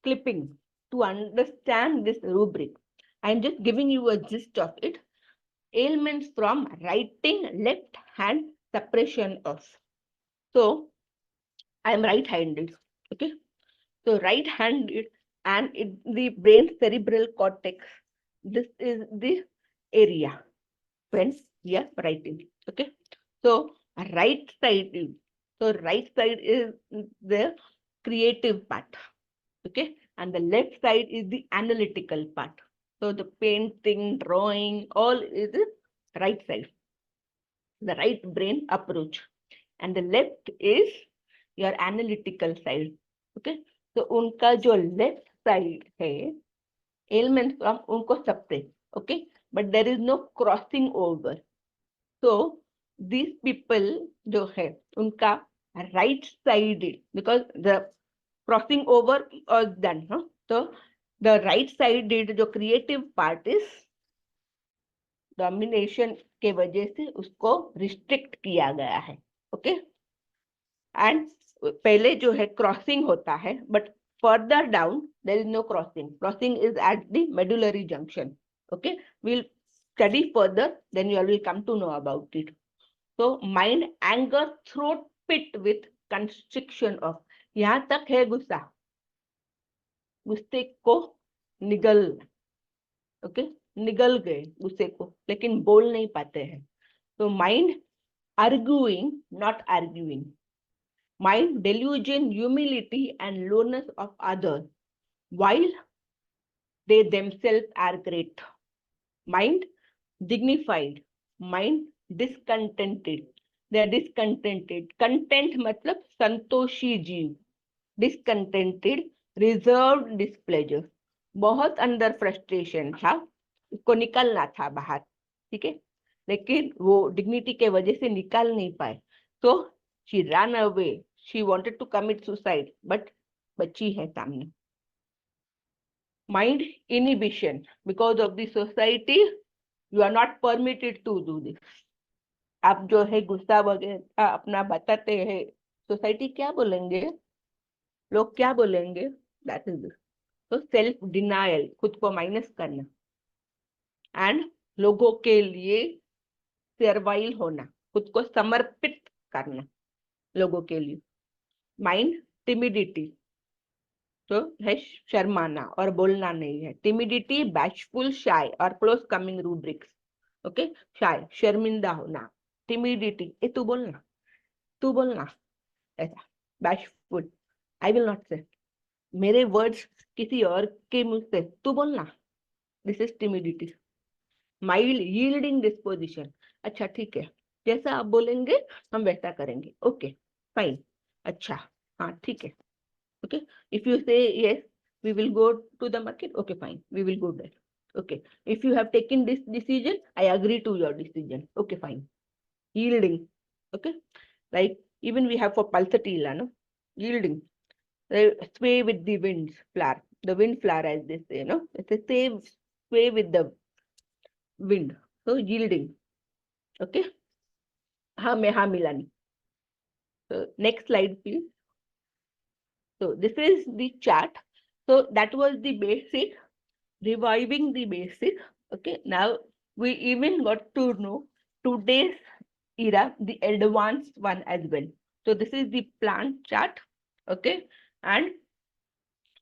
clipping to understand this rubric. I'm just giving you a gist of it. Ailments from writing, left hand suppression of. So I'm right-handed. Okay. So right-handed and the brain cerebral cortex. This is the area when we are writing. Okay. So right side is the creative part. Okay. And the left side is the analytical part. So the painting, drawing, all is the right side, the right brain approach. And the left is your analytical side. Okay. So उनका जो left side है, ailments from उनको separate. Okay. But there is no crossing over. So these people जो है उनका right side, because the crossing over was done. Huh? So the right sided जो creative part is domination के वजह से उसको restrict किया गया है. Okay. And पहले जो है crossing होता है, but further down there is no crossing. Crossing is at the medullary junction. Okay. We'll study further, then you all will come to know about it. So mind, anger, throat pit with constriction of. यहाँ तक है गुस्सा, गुस्से को निगल. Okay. निगल गए गुस्से को, लेकिन बोल नहीं पाते हैं. तो mind arguing, not arguing. Mind, delusion, humility, and lowness of others, while they themselves are great. Mind, dignified. Mind, discontented. They are discontented. Content मतलब संतोषी जीव. Discontented, reserved displeasure. बहुत अंदर फ्रस्ट्रेशन था, उसको निकलना था बाहर. ठीक है, लेकिन वो डिग्निटी के वजह से निकाल नहीं पाए. So she ran away. She wanted to commit suicide, but बची है सामने. Mind, inhibition. Because of the society, you are not permitted to do this. आप जो है गुस्सा वगैरह अपना बताते हैं, सोसाइटी क्या बोलेंगे, लोग क्या बोलेंगे, दैट इज. तो सेल्फ डिनायल, खुद को माइनस करना, एंड लोगों के लिए सर्वाइल होना, खुद को समर्पित करना लोगों के लिए. Mind, timidity. तो है शर्माना और बोलना नहीं है. टिमिडिटी, बैशफुल, शाय और क्लोज कमिंग रूब्रिक्स. ओके. शाय, शर्मिंदा होना. टिमिडिटी, ए तू बोलना, ऐसा. बैशफुल, आई विल नॉट से. मेरे वर्ड्स किसी और के मुंह से तू बोलना, this is timidity. Mild, yielding disposition. अच्छा ठीक है, जैसा आप बोलेंगे हम वैसा करेंगे. Okay fine. अच्छा हाँ ठीक है. ओके. इफ यू से yes we will go to the market, okay fine, we will go there. Okay. If you have taken this decision, I agree to your decision. Okay fine. Yielding. Okay. Like even we have for pulsatile, no? Yielding. They sway with the winds flower, the wind flower, as they say, no? It's a sway with the wind. So yielding. Okay. Ha milani. So next slide, please. So this is the chart. So that was the basic, reviving the basic. Okay. Now we even got to know today's era, the advanced one as well. So this is the plant chart. Okay. And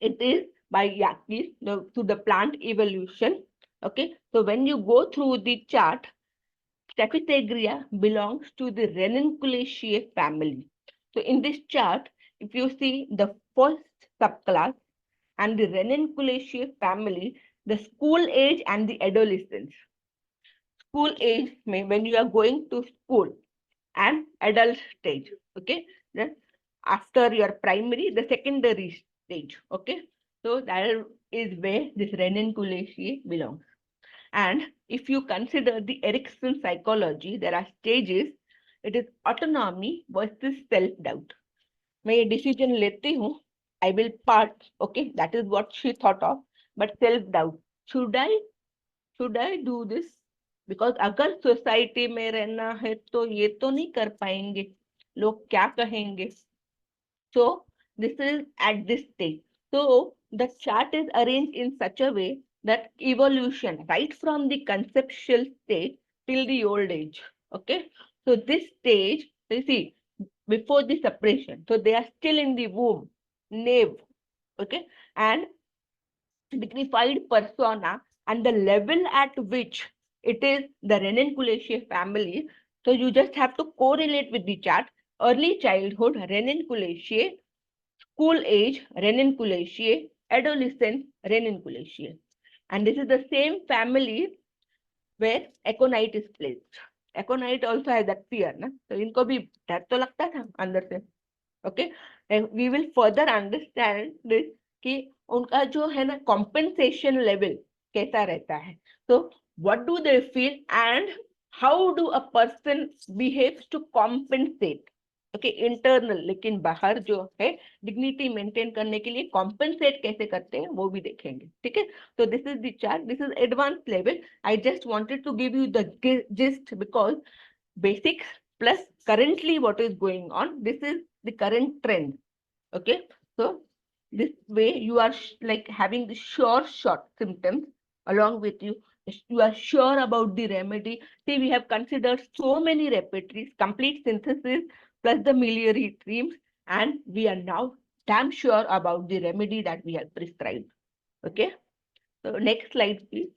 it is by Yakis to the plant evolution. Okay. So when you go through the chart, Staphysagrea belongs to the Ranunculaceae family. So in this chart, if you see the first subclass and the Ranunculaceae family, the school age and the adolescence. School age means when you are going to school, and adult stage. Okay. Then after your primary, the secondary stage. Okay. So that is where this Ranunculaceae belongs. And if you consider the Erikson psychology, there are stages. It is autonomy versus self-doubt. मैं ये decision लेती हूँ, I will part, okay, that is what she thought of, but self-doubt. Should I do this? Because अगर society में रहना है तो ये तो नहीं कर पाएंगे, लोग क्या कहेंगे? So this is at this stage. So the chart is arranged in such a way that evolution, right from the conceptual stage till the old age. Okay. So this stage, you see, before the separation. So they are still in the womb, nave. Okay. And dignified persona and the level at which it is the Reninculaceae family. So you just have to correlate with the chart. Early childhood, Reninculaceae, school age, Reninculaceae, adolescence, Reninculaceae. And this is the same family where aconite is placed. Aconite also has that fear, na? So इनको भी डर तो लगता था अंदर से. Okay, and we will further understand this कि उनका जो है ना compensation level कैसा रहता है. So what do they feel and how do a person behaves to compensate? Okay, internal, लेकिन बाहर जो है dignity maintain करने के लिए compensate कैसे करते हैं वो भी देखेंगे. ठीक है. So this is the chart. This is advanced level. I just wanted to give you the gist because basics plus currently what is going on. This is the current trend. Okay. So this way you are like having the sure shot symptoms along with you. You are sure about the remedy. See, we have considered so many repertories, complete synthesis plus the miliary dreams, and we are now damn sure about the remedy that we have prescribed. Okay. So next slide, please.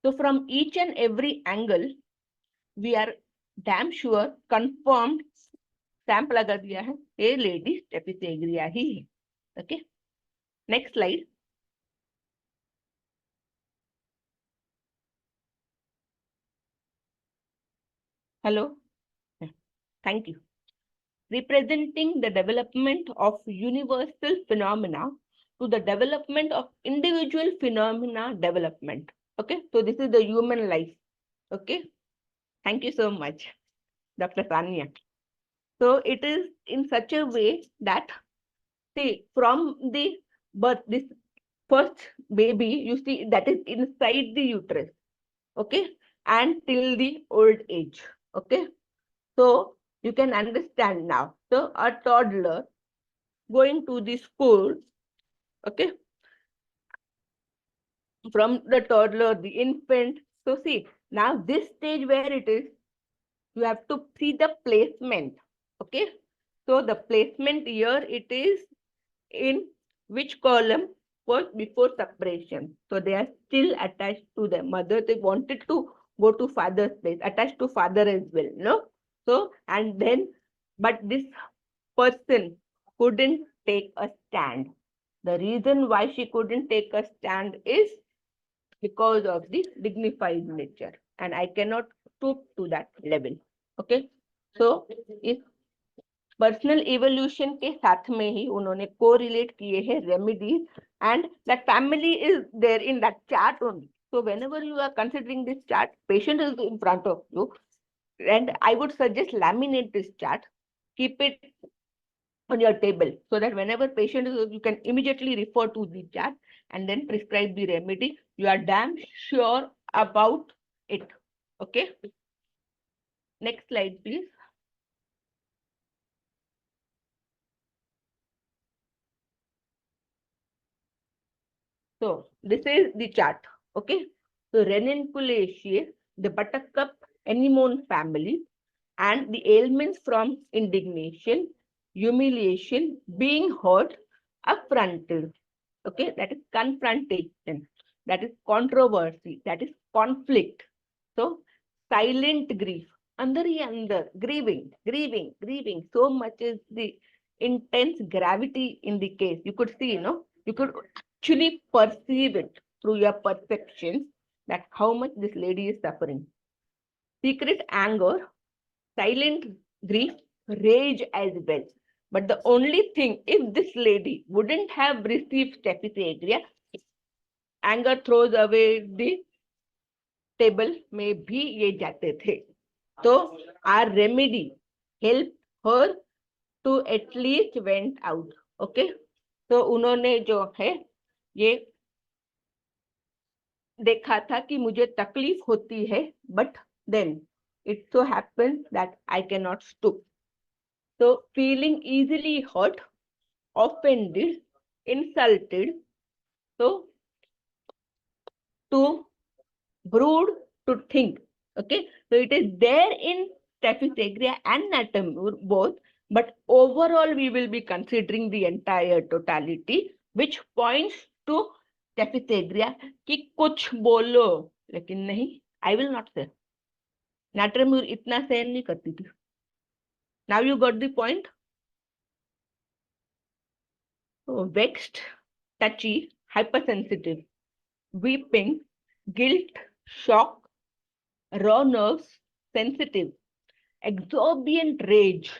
So from each and every angle, we are damn sure confirmed सैंप लगा दिया है ये lady स्टेपिसेग्रिया ही है. Okay, next slide. Hello, thank you. Representing the development of universal phenomena to the development of individual phenomena development. Okay, so this is the human life. Okay, thank you so much, Dr. Sanya. So it is in such a way that, see, from the birth, this first baby, you see that is inside the uterus, okay, and till the old age, okay. So you can understand now. So a toddler going to the school, okay, from the toddler, the infant. So see, now this stage where it is, you have to see the placement, okay. So the placement here, it is in which column? Was before separation. So they are still attached to the mother. They wanted to go to father's place, attached to father as well, no? So, and then, but this person couldn't take a stand. The reason why she couldn't take a stand is because of the dignified nature. And I cannot stoop to that level. Okay. So, if personal evolution के साथ में ही उन्होंने correlate किए हैं remedies and that family is there in that chart only. So whenever you are considering this chart, patient is in front of you, and I would suggest laminate this chart, keep it on your table, so that whenever patient is, you can immediately refer to the chart and then prescribe the remedy. You are damn sure about it. Okay. Next slide, please. So this is the chart. Okay. So Reninculaceae, the buttercup anemone family, and the ailments from indignation, humiliation, being hurt, affronted. Okay, that is confrontation, that is controversy, that is conflict. So silent grief, under ही अंदर, grieving. So much is the intense gravity in the case. You could see, you could actually perceive it through your perceptions that how much this lady is suffering. Secret anger, silent grief, rage as well. But the only thing, if this lady wouldn't have received Staphylococcus, anger throws away the table में भी ये जाते थे. तो our remedy help her to at least vent out. Okay, तो उन्होंने जो है ये देखा था कि मुझे तकलीफ होती है, but then it so happen that I can not stoop. तो feeling easily hurt, offended, insulted, so to brood, to think. Okay, so it is there in staphysagria and natamur both, but overall we will be considering the entire totality, which points to staphysagria कि कुछ बोलो, लेकिन नहीं, I will not say. natamur इतना सहन नहीं करती थी. Now you got the point. So, vexed, touchy, hypersensitive, weeping, guilt, shock, raw nerves, sensitive, exorbitant rage,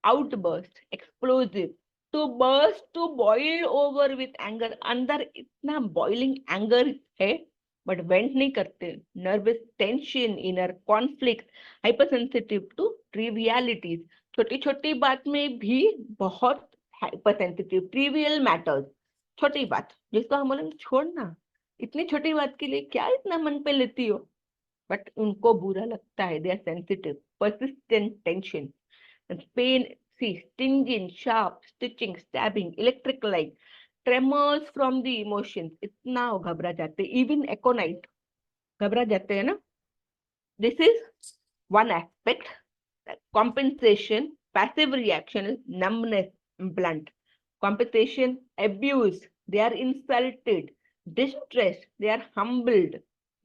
outburst, explosive, to burst, to boil over with anger. अंदर इतना boiling anger है, but vent नहीं करते. Nervous tension, inner conflict, hypersensitive to trivialities. छोटी छोटी बात में भी बहुत hypersensitive, trivial matters. छोटी बात जिसको हम बोलेंगे छोड़ना, इतनी छोटी बात के लिए क्या इतना मन पे लेती हो, बट उनको बुरा लगता है. They are sensitive, persistent tension, pain, see, stinging, sharp, stitching, stabbing, electric light, tremors from the emotions. इतना वो घबरा जाते, even aconite घबरा जाते हैं ना. This is one aspect. Compensation, passive reaction is numbness, blunt. Compensation, abuse, they are insulted, distressed, they are humbled,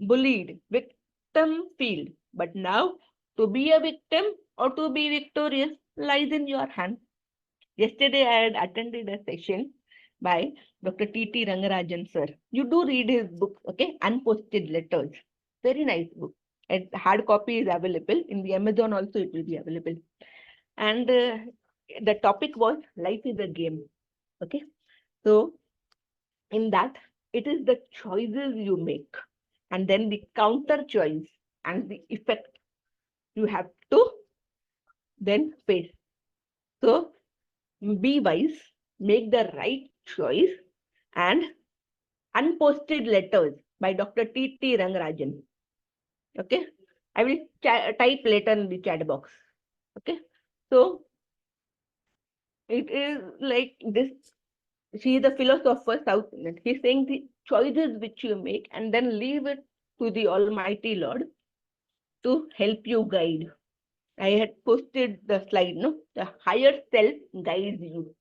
bullied, victim feel. But now, to be a victim or to be victorious lies in your hand. Yesterday, I had attended a session by Dr. T.T. Rangarajan sir. You do read his book, okay? Unposted Letters. Very nice book. And hard copy is available. In the Amazon also it will be available. And the topic was life is a game. Okay. So in that, it is the choices you make and then the counter choice and the effect you have to then face. So be wise, make the right choice. And Unposted Letters by Dr. T.T. Rangarajan. Okay, I will type later in the chat box. Okay, so it is like this. She is a philosopher, South Indian. He's saying the choices which you make and then leave it to the Almighty Lord to help you guide. I had posted the slide, no? The higher self guides you.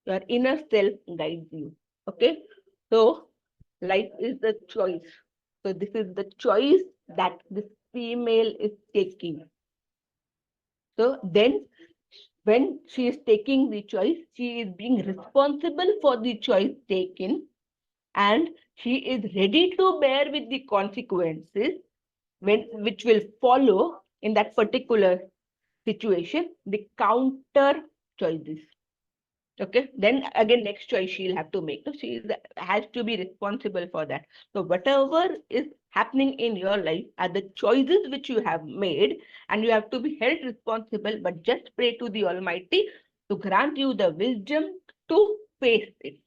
Your inner self guides you. Okay, so life is the choice. So this is the choice that this female is taking. So then when she is taking the choice, she is being responsible for the choice taken, and she is ready to bear with the consequences which will follow in that particular situation, the counter choices. Okay, then again next choice she'll have to make. So she has to be responsible for that. So whatever is happening in your life are the choices which you have made, and you have to be held responsible. But just pray to the Almighty to grant you the wisdom to face it,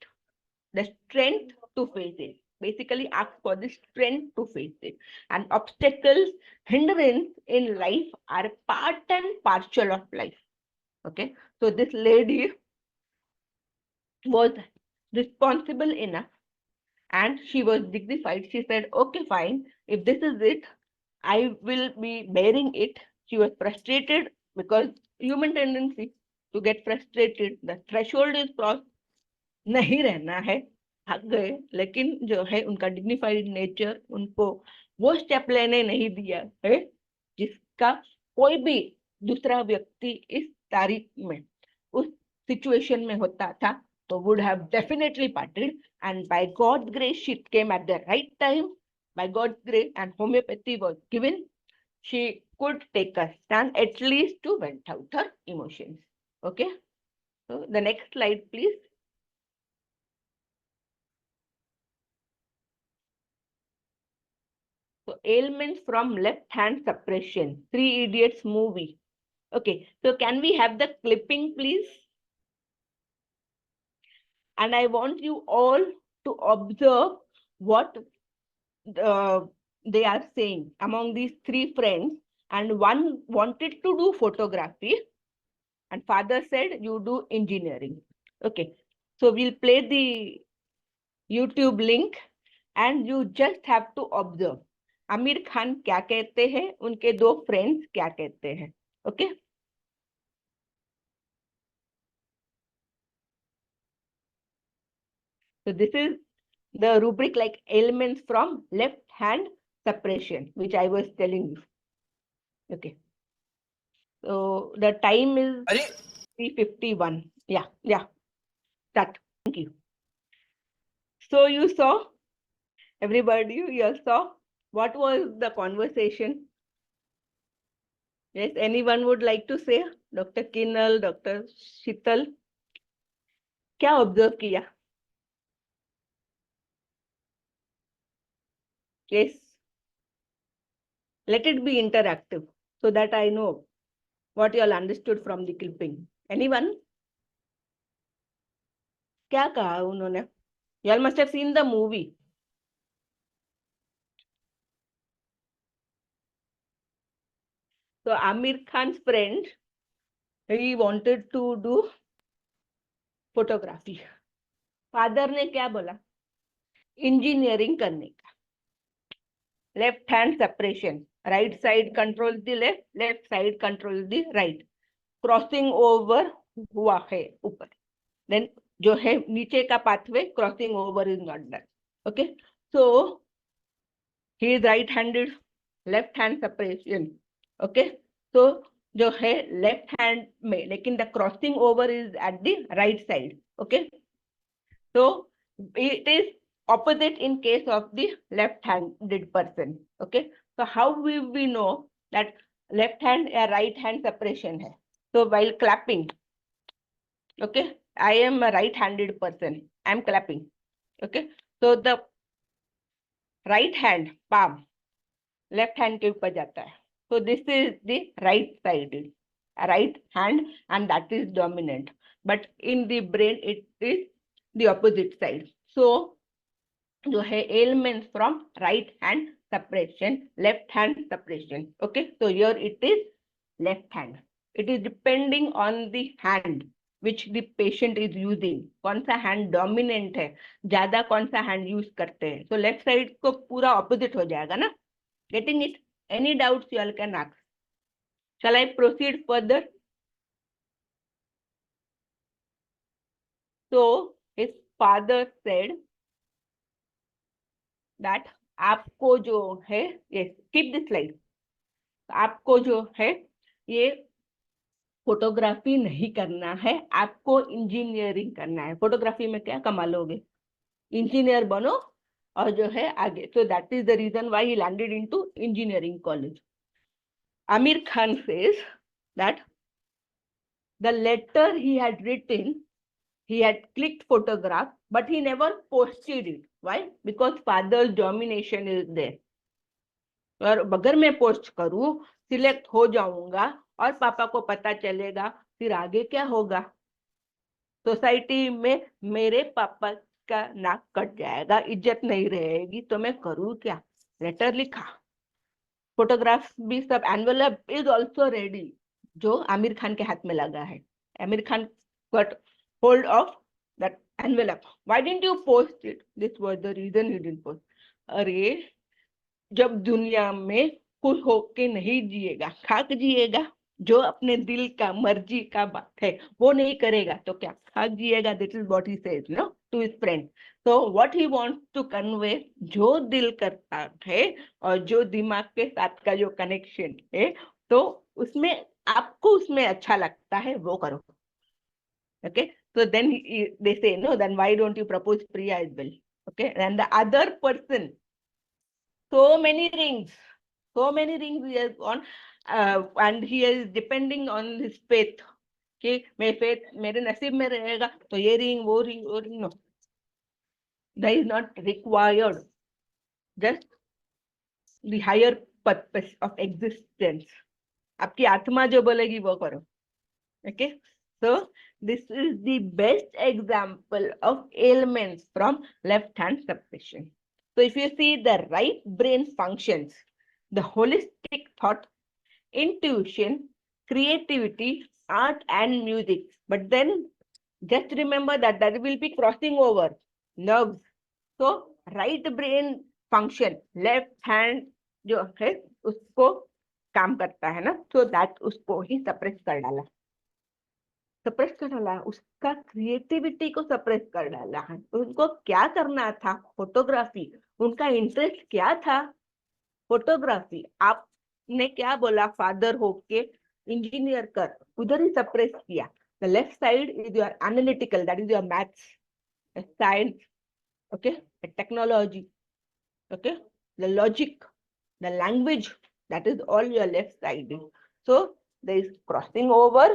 the strength to face it. Basically ask for the strength to face it. And obstacles, hindrance in life are part and parcel of life. Okay, so this lady was responsible enough and she was dignified. She said, okay, fine, if this is it, I will be bearing it. She was frustrated because human tendency to get frustrated. The threshold is crossed. नहीं रहना है, भाग गए, लेकिन जो है उनका dignified nature उनको वो स्टेप लेने नहीं दिया है जिसका कोई भी दूसरा व्यक्ति इस तारीख में उस सिचुएशन में होता था तो would have definitely parted. And by God's grace, she came at the right time. By God's grace, and homeopathy was given. She could take a stand at least to vent out her emotions. Okay. So the next slide, please. So ailments from left hand suppression, Three Idiots movie. Okay, so can we have the clipping, please? And I want you all to observe what they are saying among these three friends. And one wanted to do photography, and father said, you do engineering. Okay, so we'll play the YouTube link and you just have to observe. Aamir Khan क्या कहते हैं, उनके दो friends क्या कहते हैं. Okay. So this is the rubric like ailments from left hand suppression, which I was telling you. Okay. So the time is 3:51. Yeah. Start. Thank you. So you saw, everybody, you saw what was the conversation? Yes, anyone would like to say? Dr. Kinal, Dr. Shital, क्या observe किया? Yes. Let it be interactive so that I know what you all understood from the clipping. Anyone? क्या कहा उन्होंने? You all must have seen the movie. So Amir Khan's friend, he wanted to do photography. Father ने क्या बोला? Engineering करने का. Left hand separation. Right side controls the left, left side controls the right. Crossing over हुआ है ऊपर. Then जो है नीचे का pathway, crossing over is not done. Okay. So he is right-handed, left hand separation. Okay. So जो है left hand में, लेकिन the crossing over is at the right side. Okay. So it is opposite in case of the left-handed person. Okay. So how will we know that left hand or right hand separation hai? So while clapping, okay, I am a right-handed person. I am clapping. Okay. So the right hand palm left hand के ऊपर जाता है. So this is the right sided, right hand, and that is dominant. But in the brain, it is the opposite side. So जो है ailments from right hand suppression, left hand suppression. Okay, so here it is left hand. It is depending on the hand which the patient is using. कौन सा hand dominant है, ज्यादा कौन सा hand use करते हैं. So left side को पूरा opposite हो जाएगा ना. Getting it? Any doubts you all can ask. Shall I proceed further? So his father said that आपको जो है, yes, keep this slide. आपको जो है ये फोटोग्राफी नहीं करना है, आपको इंजीनियरिंग करना है. फोटोग्राफी में क्या कमा लोगे? इंजीनियर बनो और जो है आगे. So that is the reason why he landed into engineering college. Amir Khan says that the letter he had written, he had clicked photograph, but he never posted it. Why? Because father's domination is there. और अगर मैं post करूं, select हो जाऊंगा और पापा को पता चलेगा, फिर आगे क्या होगा? सोसाइटी में मेरे पापा का नाक कट जाएगा, इज्जत नहीं रहेगी, तो मैं करूं क्या? लेटर लिखा, फोटोग्राफ भी सब, एनवेलप इज ऑल्सो रेडी, जो आमिर खान के हाथ में लगा है. Aamir Khan got hold of that envelope. Why didn't you post it? This was the reason he didn't post. अरे जब दुनिया में खुश होके नहीं जिएगा, खाक जिएगा. जो अपने दिल का मर्जी का बात है वो नहीं करेगा तो क्या खाक जिएगा? That is what he says, no, to his friend. So what he wants to convey, जो दिल करता है और जो दिमाग के साथ का जो कनेक्शन है, तो उसमें आपको उसमें अच्छा लगता है वो करो. Okay, so then they say, no, then why don't you propose Priya as well? Okay, and the other person, so many rings he has gone, and he is depending on his faith. कि मैं faith मेरे नसीब में रहेगा तो ये ring वो ring, no, that is not required. Just the higher purpose of existence. आपकी आत्मा जो बोलेगी वो करो. Okay, so this is the best example of ailments from left hand suppression. So if you see the right brain functions, the holistic thought, intuition, creativity, art and music. But then just remember that that will be crossing over nerves. So right brain function, left hand जो है उसको काम करता है ना, so that उसको ही suppress कर डाला. सप्रेस कर डाला, उसका क्रिएटिविटी को सप्रेस कर डाला है. उनको क्या करना था? फोटोग्राफी. उनका इंटरेस्ट क्या था? फोटोग्राफी. आपने क्या बोला? फादर होके इंजीनियर कर, उधर ही सप्रेस किया. The left side is your analytical, that is your maths, science, okay, the technology, okay, the logic, the language, that is all your left side. So there is crossing over.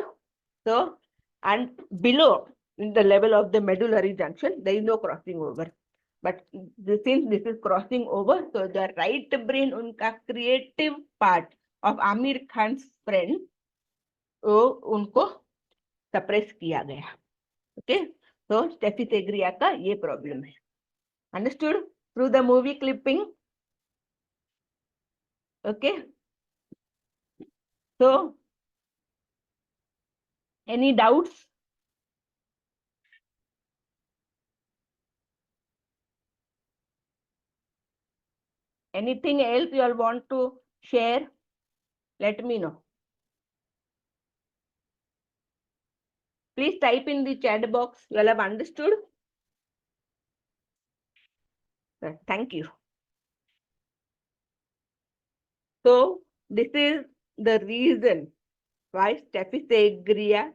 So, and below, in the level of the medullary junction, there is no crossing over. But since this is crossing over, so the right brain, unka creative part of Amir Khan's friend, उनको suppress किया गया. Okay, तो Staphysagria का ये problem है. Understood through the movie clipping. Okay, so any doubts? Anything else you all want to share? Let me know. Please type in the chat box. You all have understood? Thank you. So this is the reason why Stephysagria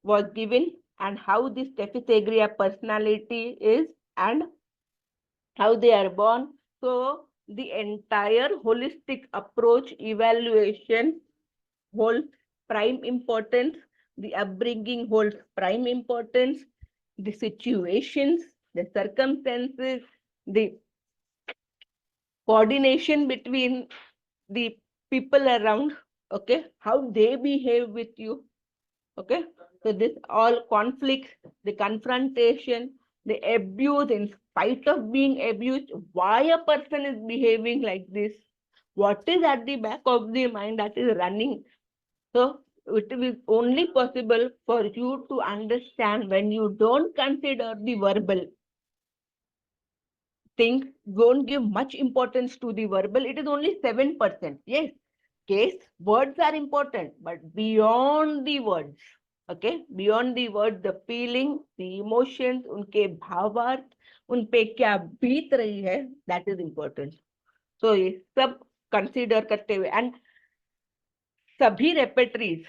was given and how this Stephysagria personality is and how they are born. So the entire holistic approach evaluation holds prime importance. The upbringing holds prime importance. The situations, the circumstances, the coordination between the people around, okay, how they behave with you, okay. So this all conflicts, the confrontation, the abuse, in spite of being abused, why a person is behaving like this, what is at the back of the mind that is running. So it is only possible for you to understand when you don't consider the verbal thing, don't give much importance to the verbal. It is only 7%. Yes, case words are important, but beyond the words, okay, beyond the words, the feeling, the emotions, उनके भावार्थ, उन पे क्या बीत रही है, that is important. So ये सब consider करते हुए and सभी repertories,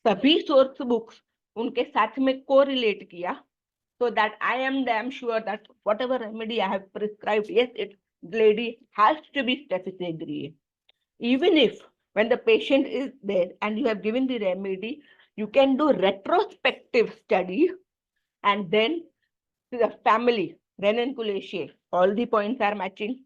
सभी source books उनके साथ में correlate किया, so that I am damn sure that whatever remedy I have prescribed, yes, it lady has to be Stephysagria. Even if when the patient is there and you have given the remedy, you can do retrospective study and then the family, Renan-Kuleshe, all the points are matching.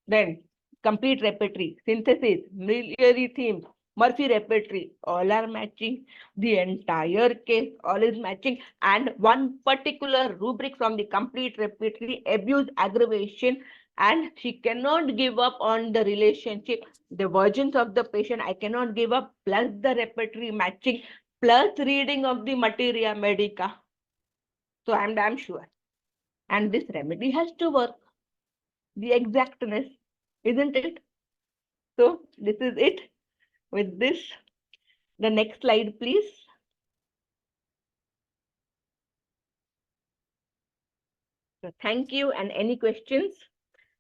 Then complete repertory, synthesis, miliary themes, Murphy repertory, all are matching. The entire case, all is matching. And one particular rubric from the complete repertory, abuse, aggravation, and she cannot give up on the relationship. The versions of the patient, I cannot give up, plus the repertory matching, plus reading of the materia medica. So I'm damn sure. And this remedy has to work. The exactness, isn't it? So this is it. With this, the next slide, please. So thank you, and any questions?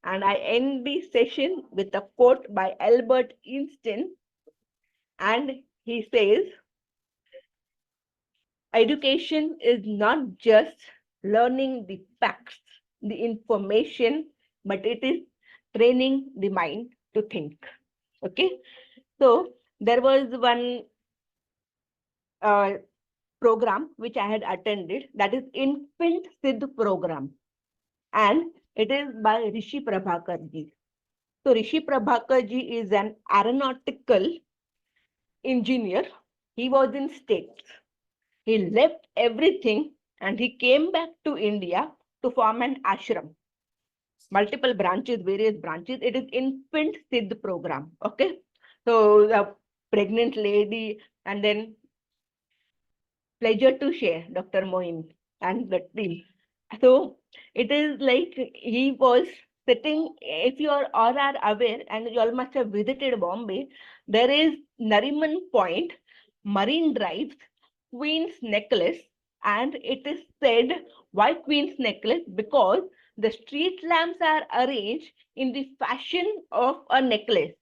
And I end the session with a quote by Albert Einstein. And he says, education is not just learning the facts, the information, but it is training the mind to think. Okay. So there was one program which I had attended, that is Infant Siddh program. And it is by Rishi Prabhakar ji. So Rishi Prabhakar ji is an aeronautical engineer. He was in States. He left everything and he came back to India to form an ashram. Multiple branches, various branches. It is infant Siddh program. Okay. So the pregnant lady, and then pleasure to share Dr. Moin and the team. So it is like he was sitting, if you are all are aware, and you all must have visited Bombay, there is Nariman Point, Marine Drive, Queen's Necklace, and it is said why Queen's Necklace? Because the street lamps are arranged in the fashion of a necklace,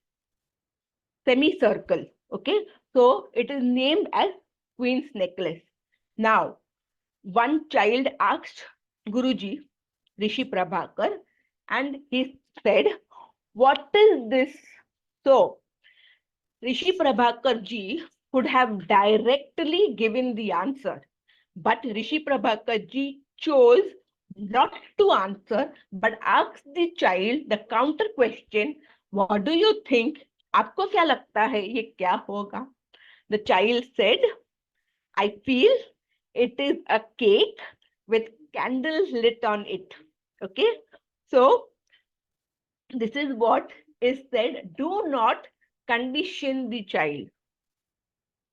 semicircle. Okay, so it is named as Queen's Necklace. Now, one child asked Guruji, Rishi Prabhakar, and he said, "What is this?" So, Rishi Prabhakar ji could have directly given the answer, but Rishi Prabhakar ji chose not to answer, but asked the child the counter question, "What do you think? आपको क्या लगता है ये क्या होगा?" The child said, "I feel it is a cake with candles lit on it." Okay, so this is what is said. Do not condition the child.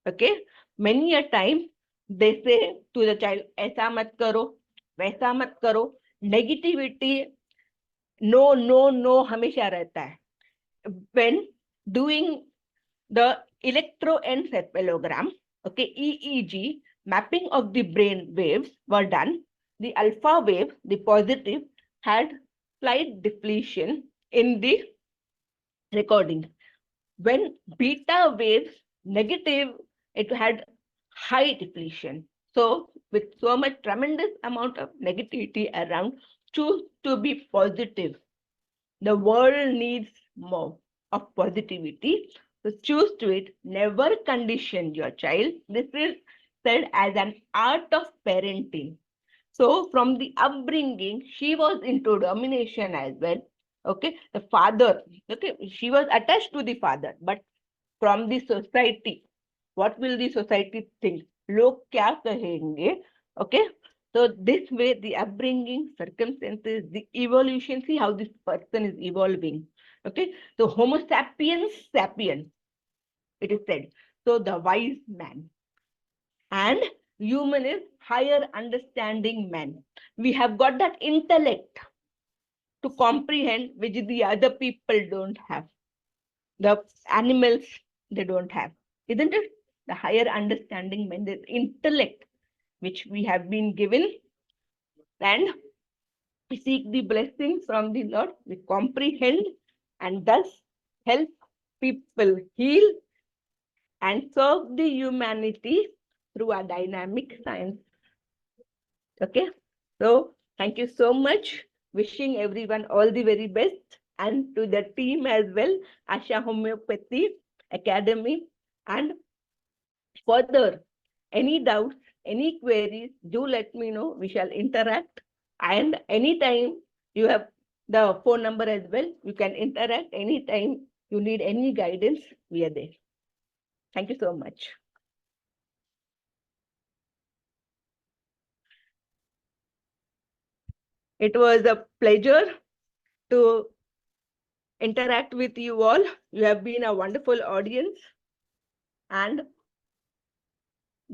Okay, many a time they say to the child, ऐसा मत करो, वैसा मत करो. Negativity, no, no, no, हमेशा रहता है. When doing the electroencephalogram, okay, EEG, mapping of the brain waves were done. The alpha wave, the positive, had slight depletion in the recording. When beta waves, negative, it had high depletion. So with so much tremendous amount of negativity around, choose to be positive. The world needs more of positivity. So choose to it. Never condition your child. This is said as an art of parenting. So from the upbringing, she was into domination as well. Okay, the father, okay, she was attached to the father, but from the society, what will the society think? Log kya kahenge? Okay, so this way, the upbringing, circumstances, the evolution, see how this person is evolving. Okay, so Homo sapiens sapien, it is said. So the wise man, and human is higher understanding man. We have got that intellect to comprehend which the other people don't have. The animals, they don't have. Isn't it? The higher understanding man, the intellect which we have been given, and we seek the blessings from the Lord, we comprehend and thus help people heal and serve the humanity through a dynamic science. Okay, so thank you so much. Wishing everyone all the very best, and to the team as well, Asha Homeopathy Academy. And further, any doubts, any queries, do let me know. We shall interact. And anytime you have the phone number as well, you can interact anytime you need any guidance. We are there. Thank you so much. It was a pleasure to interact with you all. You have been a wonderful audience, and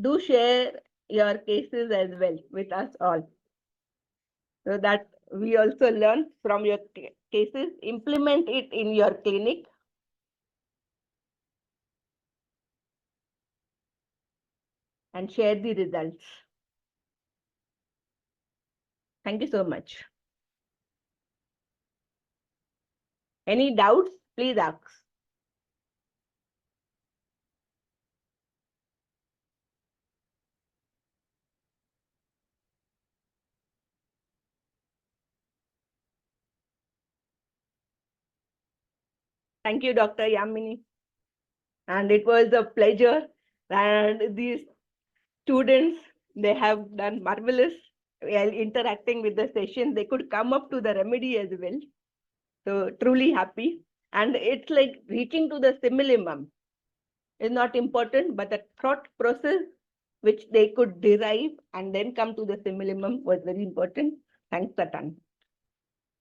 do share your cases as well with us all, so that we also learn from your cases, implement it in your clinic, and share the results. Thank you so much. Any doubts, please ask. Thank you, Dr. Yamini. And it was a pleasure. And these students, they have done marvelous while interacting with the session. They could come up to the remedy as well. So truly happy. And it's like reaching to the simillimum is not important, but the thought process which they could derive and then come to the simillimum was very important. Thanks a ton.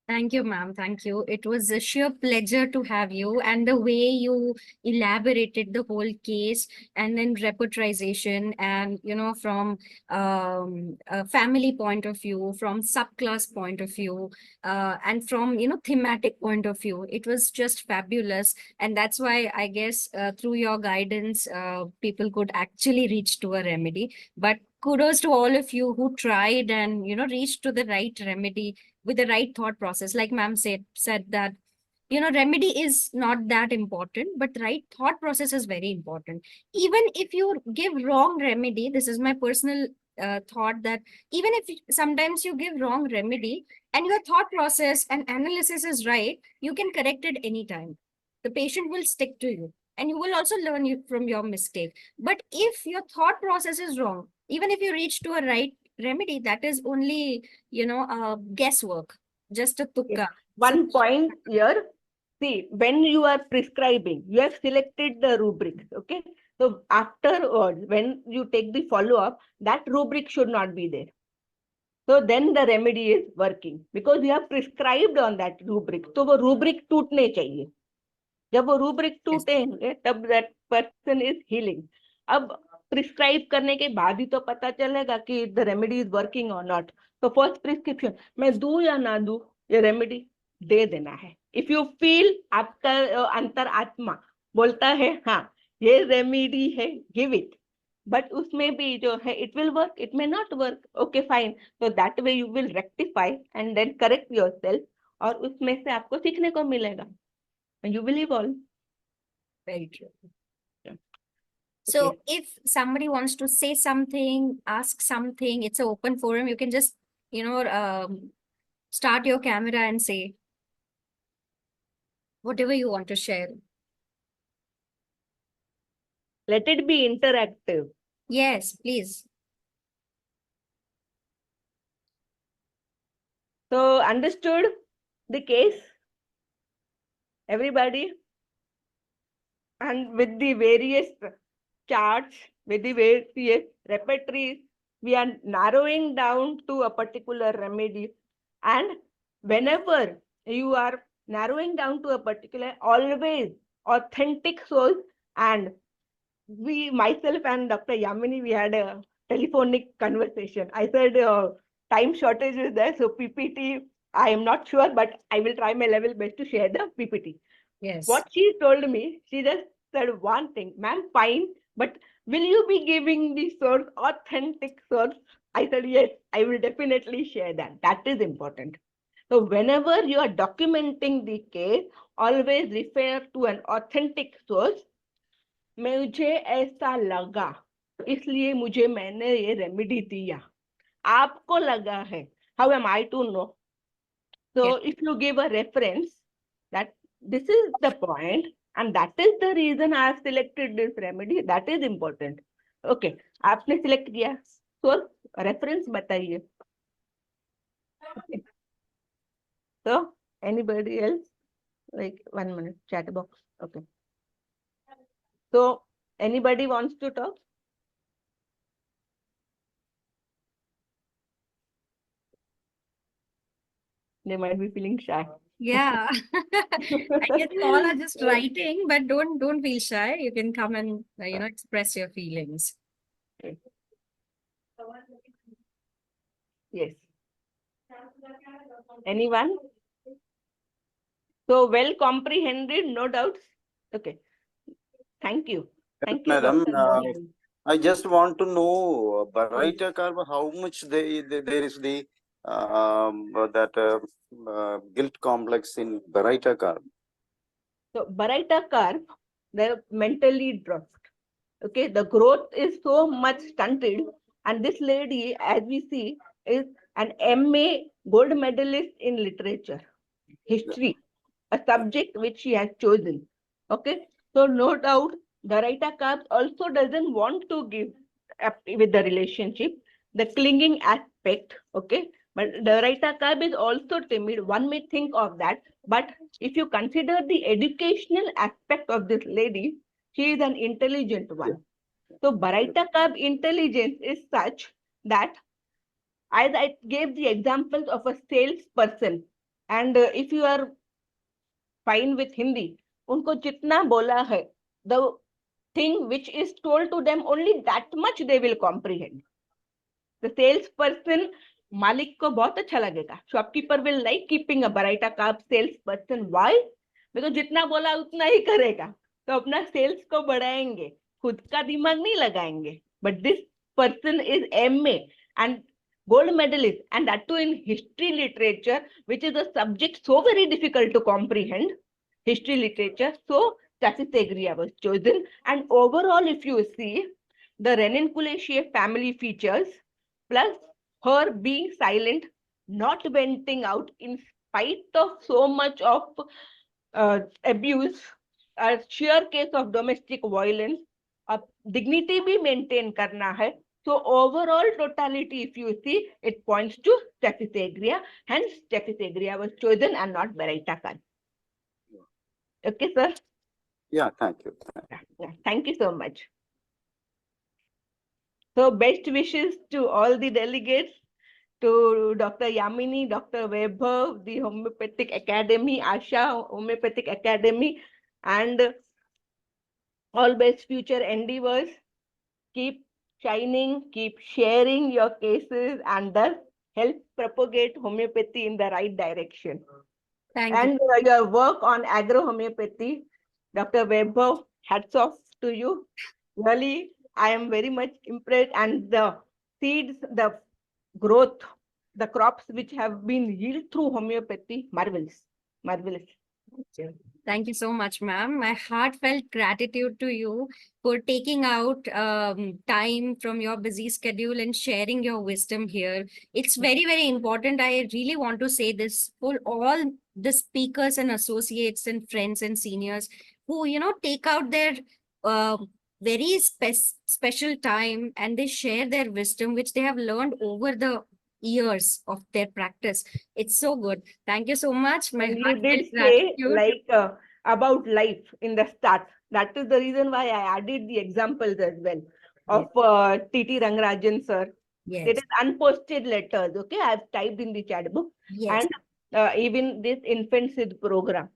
Thank you, ma'am. Thank you. It was a sheer pleasure to have you, and the way you elaborated the whole case, and then repertorization, and from a family point of view, from subclass point of view, and from thematic point of view. It was just fabulous, and that's why I guess through your guidance, people could actually reach to a remedy. But kudos to all of you who tried and reached to the right remedy with the right thought process. Like ma'am said that remedy is not that important, but the right thought process is very important. Even if you give wrong remedy, this is my personal thought, that even if sometimes you give wrong remedy and your thought process and analysis is right, you can correct it anytime. The patient will stick to you, and you will also learn from your mistake. But if your thought process is wrong, even if you reach to a right remedy, that is only guesswork, just a Yes. tukka. One point here. See, when you are prescribing, you have selected the rubric. Okay. So afterwards, when you take the follow-up, that rubric should not be there. So then the remedy is working because you have prescribed on that rubric. So वो rubric टूटने चाहिए. जब वो rubric टूटेंगे तब that person is healing. अब prescribe करने के बाद ही तो पता चलेगा कि द रेमेडी इज वर्किंग और नॉट. तो फर्स्ट प्रिस्क्रिप्शन मैं दूं या ना दूं, ये रेमेडी दे देना है. इफ यू फील आपका अंतर आत्मा बोलता है हाँ ये रेमेडी है, गिव इट. बट उसमें भी जो है it will work, it may not work. Okay fine. तो that way you will rectify and then correct yourself, और उसमें से आपको सीखने को मिलेगा. You will evolve. Very true. Yeah. So Okay. if somebody wants to say something, ask something, it's an open forum. You can just, start your camera and say whatever you want to share. Let it be interactive. Yes, please. So understood the case, everybody? And with the various charts, with the various repertories, we are narrowing down to a particular remedy. And whenever you are narrowing down to a particular, always authentic source. And we, myself and Dr. Yamini, we had a telephonic conversation. I said time shortage is there, so PPT, I am not sure, but I will try my level best to share the PPT. Yes. What she told me, she just said one thing, ma'am, fine, but will you be giving the source, authentic source? I said, yes, I will definitely share that. That is important. So whenever you are documenting the case, always refer to an authentic source. मुझे ऐसा लगा इसलिए मुझे मैंने ये remedy दिया. आपको लगा है. How am I to know? So Yes. if you give a reference that this is the point and that is the reason I have selected this remedy, that is important. Okay, आपने select किया, so reference बताइए. Okay. So anybody else? Like 1 minute, chat box. Okay. So anybody wants to talk? They might be feeling shy. Yeah. I guess all are just writing, but don't feel shy. You can come and express your feelings. Yes. Anyone? So well comprehended, no doubts. Okay. Thank you. Thank you, Madam, Dr. I just want to know Baraita carb, how much there is the guilt complex in Baraita carb. So Baraita carb, they're mentally dropped. Okay, the growth is so much stunted, and this lady, as we see, is an MA gold medalist in literature, history, a subject which she has chosen. Okay, so no doubt the Raita carb also doesn't want to give up with the relationship, the clinging aspect. Okay, But Baraita Kab is also timid. One may think of that. But if you consider the educational aspect of this lady, she is an intelligent one. So Baraita Kab intelligence is such that, as I gave the examples of a salesperson, and if you are fine with Hindi, उनको जितना बोला है, the thing which is told to them, only that much they will comprehend. The salesperson, मालिक को बहुत अच्छा लगेगा. Shopkeeper will like keeping a Baraita Carb salesperson. Why? Because जितना बोला उतना ही करेगा. तो अपना sales को बढ़ाएंगे, खुद का दिमाग नहीं लगाएंगे. But this person is MA and gold medalist, and that too in history literature, which is a subject so very difficult to comprehend. History literature. So Chassis was chosen. And overall, if you see the Renin-Kuleshiev family features, plus her being silent, not venting out in spite of so much of abuse, a sheer case of domestic violence, dignity be maintain karna hai. So overall totality, if you see, it points to Chassis. Hence, Chassis was chosen and not Baraita Khan. Okay, sir? Yeah, thank you. Yeah, thank you so much. So best wishes to all the delegates, to Dr. Yamini, Dr. Vaibhav, the Homeopathic Academy, Asha Homeopathic Academy, and all best future endeavors. Keep shining, keep sharing your cases, and thus help propagate homeopathy in the right direction. Thank And your work on agro-homeopathy, Dr. Vaibhav, hats off to you. Really, I am very much impressed, and the seeds, the growth, the crops which have been yielded through homeopathy, marvelous, marvelous. you. Thank you so much, ma'am. My heartfelt gratitude to you for taking out time from your busy schedule and sharing your wisdom here. It's very, very important. I really want to say this for all the speakers and associates and friends and seniors who, take out their very special time and they share their wisdom, which they have learned over the years of their practice. It's so good. Thank you so much. My And you heartfelt did say gratitude. like about life in the start. That is the reason why I added the examples as well of T.T. Rangarajan sir. Yes. It is unposted letters. Okay, I've typed in the chat book. Yes. And even this infant Sid program.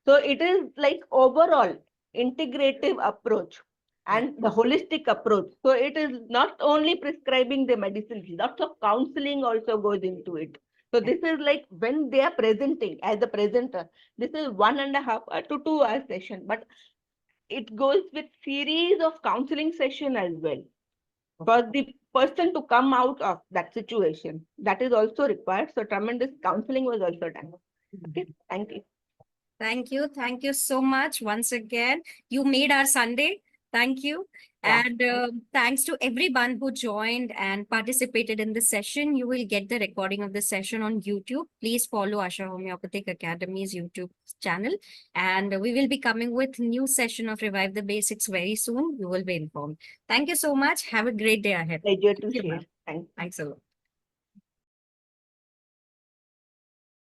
So it is like overall integrative approach and the holistic approach. So it is not only prescribing the medicines, lots of counseling also goes into it. So this is like when they are presenting as a presenter, this is 1.5 to 2 hour session, but it goes with series of counseling session as well. For the person to come out of that situation, that is also required. So tremendous counseling was also done. Okay, thank you. Thank you. Thank you so much once again. You made our Sunday. Thank you. Yeah. And thanks to everyone who joined and participated in the session. You will get the recording of the session on YouTube. Please follow Asha Homeopathic Academy's YouTube channel. And we will be coming with new session of Revive the Basics very soon. You will be informed. Thank you so much. Have a great day ahead. Pleasure to Thank you, share. ma'am. Thank you. Thanks a lot.